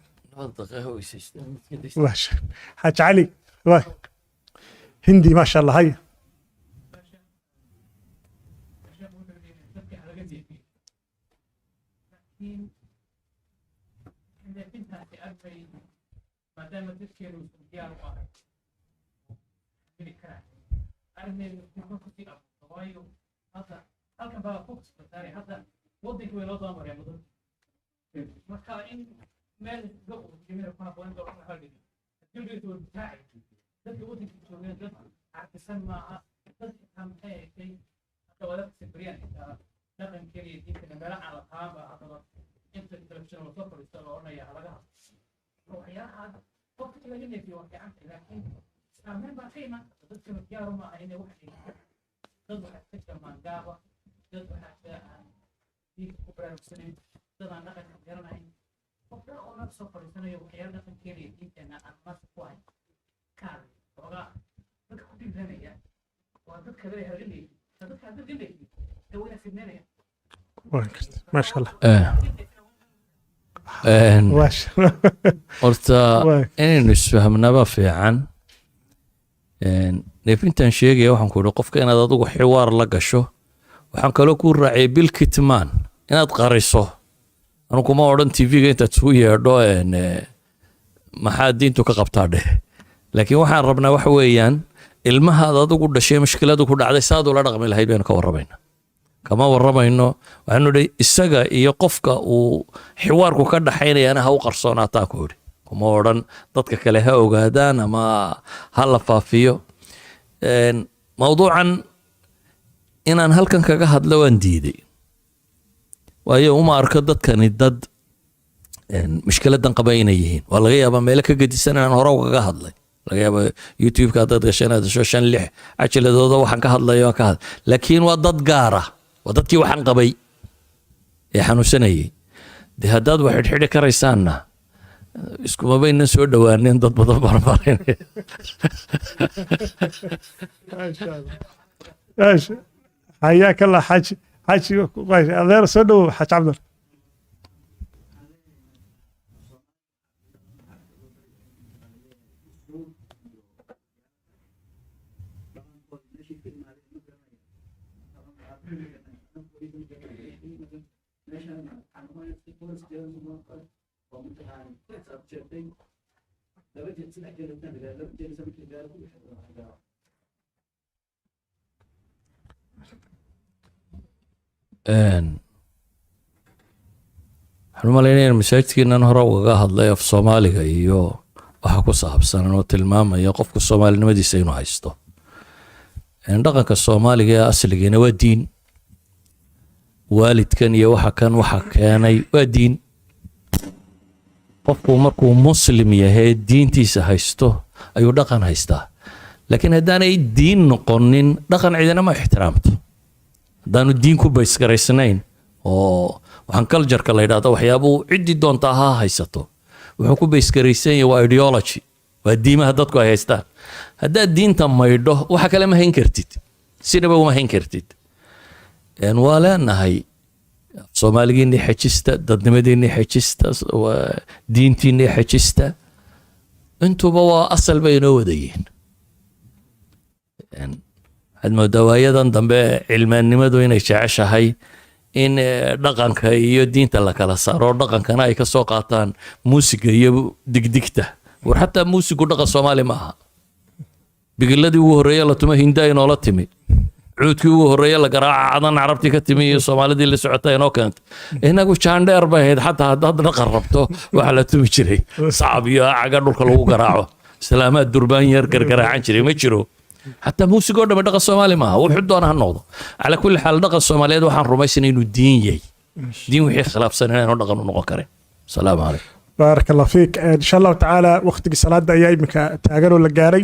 حاج علي هندي ما شاء الله هاي marka in meel gobol jimir kuna qoyn doono waxa dhigi dawladdu way tahay dadka waddanka jooga dad arkisan ma aha dad kamtay hada wada sibriyaan dhaqan kaliya diinta meelaha aan la qaaba hadaba inta telefishan oo soo fadhiista oo oranaya laga waxyaha qofka laga neefiyo wax gacan laakiin saameyn baa ka iman dadka diyaar uma aha inay wax dhigaan dad waxa ka maangaaba dad waxa diinta ku baraarugsanay dadaan dhaqanka garanayn qofka oo naf soo fadhiisanayo waxyaalo dhaqan keliya diinteena aan maasa ku ahayn kaal ogaa dadka ku dhiiranaya waa dadka leeyahay halilay dadka halilay dawada fidnanaya ما شاء الله horta inaynu isfahmnaba fiican neefintan sheegaya waxaan ku idhi qofka inaad adigu xiwaar la gasho waxaan kaloo ku raaciyay bil kitmaan inaad qariso anu kuma odhan tv-ga intaad isugu yeedho maxaa diintu ka qabtaa dheh laakiin waxaan rabnaa waxa weeyaan ilmahaad adigu dhashay mushkiladu ku dhacday saad ula dhaqmi lahayd baynu ka warramayna kama warramayno waxaanu idhi isaga iyo qofka uu xiwaarku ka dhaxaynayana ha u qarsoonaataan ku idhi kuma odhan dadka kale ha ogaadaan ama ha la faafiyo mawduucan inaan halkan kaga hadlo waan diiday waayo uma arko dadkani dad mushkiladan qaba inay yihiin waa laga yaabaa meelo ka gedisan inaan hore ugaga hadlay laga yaaba youtube-ka haddaad gashay inaad hesho 5-6 cajaladooda waxaan ka hadlayo ka hadlay laakiin waa dad gaara waa dadkii waxaan qabay ee xanuunsanayay dee haddaad wax xidhxidhi karaysaanna iskuma baynan soo dhowaanin dad badan baan marinaya حياك الله حاج أدير سدو حاج عبد الله waxaan u malaynaya masaajidkeenan hore ugaga hadlay af soomaaliga iyo waxa ku saabsan oo tilmaamaya qofka soomaalinimadiisa inuu haysto dhaqanka soomaaliga ee asligiina waa diin waalidkan iyo waxa kan waxa keenay waa diin qofku markuu muslim yahay diintiisa haysto ayuu dhaqan haystaa laakiin haddaanay diin noqonin dhaqan cidina ma ixtiraamto haddaanu diin ku baysgaraysnayn oo waxaan culture-ka la yidhaahdo waxyaabuu ciddii doontaa ha haysato wuxuu ku baysgaraysan yahay waa ideology waa diimaha dadku ay haystaan haddaad diinta maydho waxa kale ma hayn kartid sinaba uma hayn kartid waa leenahay soomaaligiinii xejista dadnimadiinii xejista diintiinii xejista intuba waa asal bay inoo wadayiin waxaad moodaa waayadan dambe cilmaannimadu inay jeceshahay in dhaqanka iyo diinta la kala saaro dhaqankana ay ka soo qaataan muusiga iyo digdigta war xataa muusigu dhaqan soomaali ma aha bigiladii ugu horreeye la tuma hindaa inoola timi cuudkii ugu horreeye la garaaca cadan carabtii ka timi iyo soomaalidii la socota inoo keentay inagu jaandheer bay ahayd xataa haddaad dhaqan rabto waxaa la tumi jiray sacab iyo caga dhulka lagu garaaco islaamaad durbaan yar gargaraacan jiray ma jiro حتى موسيقى ولا بدقة الصومالي معها وحدوا أنا هالنوضة على كل حال دقة الصومالية ده وحن رميسين إنه دين جاي دين وحي خلاف سنة ونقل ونقل السلام عليكم بارك الله فيك إن شاء الله تعالى وقتك صلاة دقيقة تاجروا للجاري